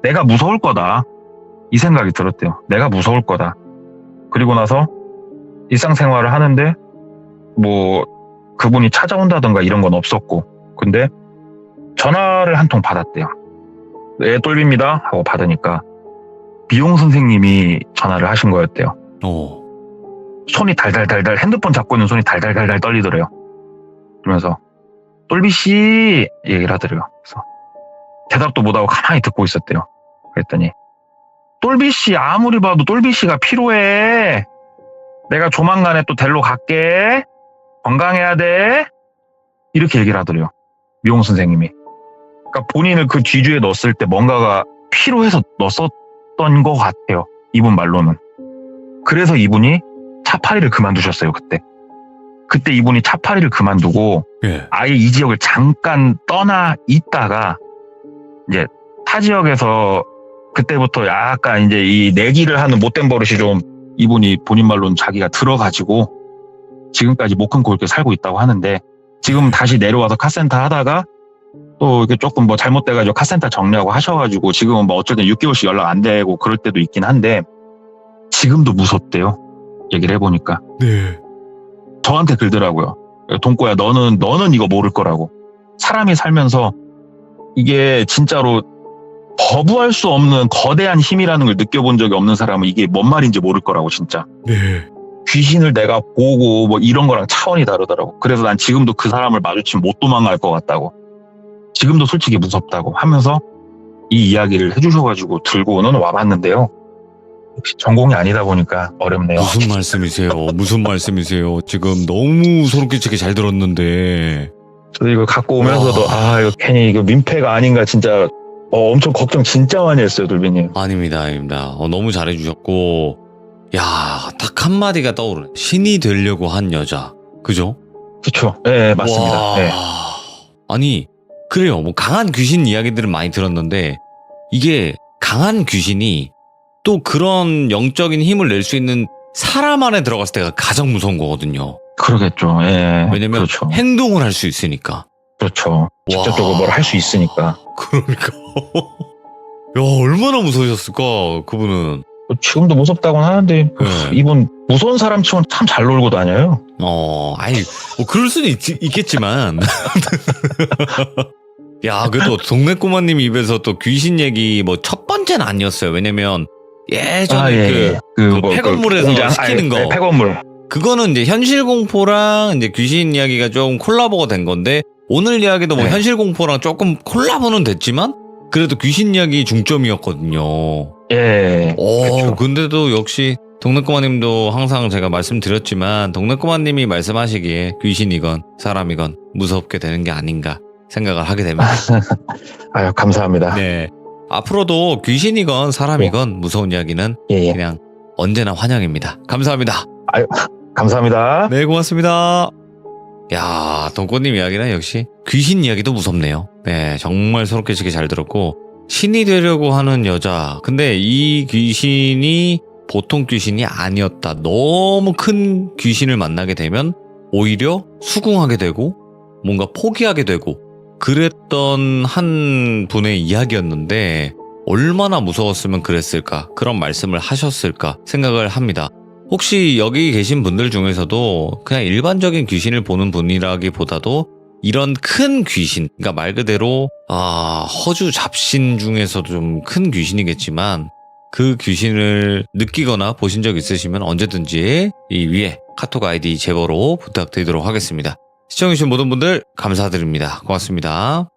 내가 무서울 거다. 이 생각이 들었대요. 내가 무서울 거다. 그리고 나서 일상생활을 하는데 뭐 그분이 찾아온다던가 이런 건 없었고 근데 전화를 한 통 받았대요. 네, 똘비입니다 하고 받으니까 미용 선생님이 전화를 하신 거였대요. 오. 손이 달달달달 핸드폰 잡고 있는 손이 달달달달 떨리더래요. 그러면서 똘비씨 얘기를 하더래요. 그래서 대답도 못하고 가만히 듣고 있었대요. 그랬더니 똘비씨 아무리 봐도 똘비씨가 필요해. 내가 조만간에 또 델로 갈게. 건강해야 돼. 이렇게 얘기를 하더래요. 미용 선생님이. 그러니까 본인을 그 뒤주에 넣었을 때 뭔가가 필요해서 넣었던 것 같아요. 이분 말로는. 그래서 이분이 차파리를 그만두셨어요. 그때 이분이 차파리를 그만두고 예. 아예 이 지역을 잠깐 떠나 있다가 이제 타 지역에서 그때부터 약간 이제 이 내기를 하는 못된 버릇이 좀 이분이 본인 말로는 자기가 들어가지고 지금까지 못 끊고 이렇게 살고 있다고 하는데 지금 다시 내려와서 카센터 하다가 또 이렇게 조금 뭐 잘못돼가지고 카센터 정리하고 하셔가지고 지금은 뭐 어쨌든 6개월씩 연락 안 되고 그럴 때도 있긴 한데 지금도 무섭대요. 얘기를 해보니까. 네. 저한테 그러더라고요. 동꼬야 너는 이거 모를 거라고. 사람이 살면서 이게 진짜로 거부할 수 없는 거대한 힘이라는 걸 느껴본 적이 없는 사람은 이게 뭔 말인지 모를 거라고 진짜. 네. 귀신을 내가 보고 뭐 이런 거랑 차원이 다르더라고. 그래서 난 지금도 그 사람을 마주치면 못 도망갈 것 같다고. 지금도 솔직히 무섭다고 하면서 이 이야기를 해주셔가지고 들고는 와봤는데요. 역시 전공이 아니다 보니까 어렵네요. 무슨 말씀이세요? 무슨 말씀이세요? 지금 너무 소름 끼치게 잘 들었는데. 저도 이거 갖고 오면서도 와. 이거 괜히 이거 민폐가 아닌가 진짜 엄청 걱정 진짜 많이 했어요, 돌비님. 아닙니다. 너무 잘해주셨고, 야, 딱 한마디가 떠오르네. 신이 되려고 한 여자. 그죠? 그쵸? 네, 맞습니다. 와. 네. 아니, 그래요. 뭐 강한 귀신 이야기들은 많이 들었는데, 이게 강한 귀신이 또 그런 영적인 힘을 낼 수 있는 사람 안에 들어갔을 때가 가장 무서운 거거든요. 그러겠죠. 예. 왜냐면 그렇죠. 행동을 할 수 있으니까. 그렇죠. 직접적으로 뭘 할 수 있으니까. 그러니까. 야, 얼마나 무서우셨을까, 그분은. 지금도 무섭다고는 하는데 네. 이분 무서운 사람 치고는 참 잘 놀고 다녀요. 아니, 뭐 그럴 수는 있겠지만. 야, 그래도 동네 꼬마님 입에서 또 귀신 얘기 뭐 첫 번째는 아니었어요. 왜냐면 예전에 그 폐건물에서 시키는 거. 네, 폐건물. 그거는 이제 현실 공포랑 이제 귀신 이야기가 좀 콜라보가 된 건데, 오늘 이야기도 뭐 네. 현실 공포랑 조금 콜라보는 됐지만, 그래도 귀신 이야기 중점이었거든요. 예. 그렇죠. 근데도 역시 동네꼬마님도 항상 제가 말씀드렸지만 동네꼬마님이 말씀하시기에 귀신이건 사람이건 무섭게 되는 게 아닌가 생각을 하게 됩니다. 아유, 감사합니다. 네. 앞으로도 귀신이건 사람이건 무서운 이야기는 예. 그냥 언제나 환영입니다. 감사합니다. 감사합니다. 네, 고맙습니다. 야, 동꼬님 이야기는 역시 귀신 이야기도 무섭네요. 네, 정말 소름끼치게 잘 들었고, 신이 되려고 하는 여자. 근데 이 귀신이 보통 귀신이 아니었다. 너무 큰 귀신을 만나게 되면 오히려 수긍하게 되고 뭔가 포기하게 되고 그랬던 한 분의 이야기였는데 얼마나 무서웠으면 그랬을까, 그런 말씀을 하셨을까 생각을 합니다. 혹시 여기 계신 분들 중에서도 그냥 일반적인 귀신을 보는 분이라기보다도 이런 큰 귀신, 그러니까 말 그대로 허주 잡신 중에서도 좀 큰 귀신이겠지만 그 귀신을 느끼거나 보신 적 있으시면 언제든지 이 위에 카톡 아이디 제보로 부탁드리도록 하겠습니다. 시청해주신 모든 분들 감사드립니다. 고맙습니다.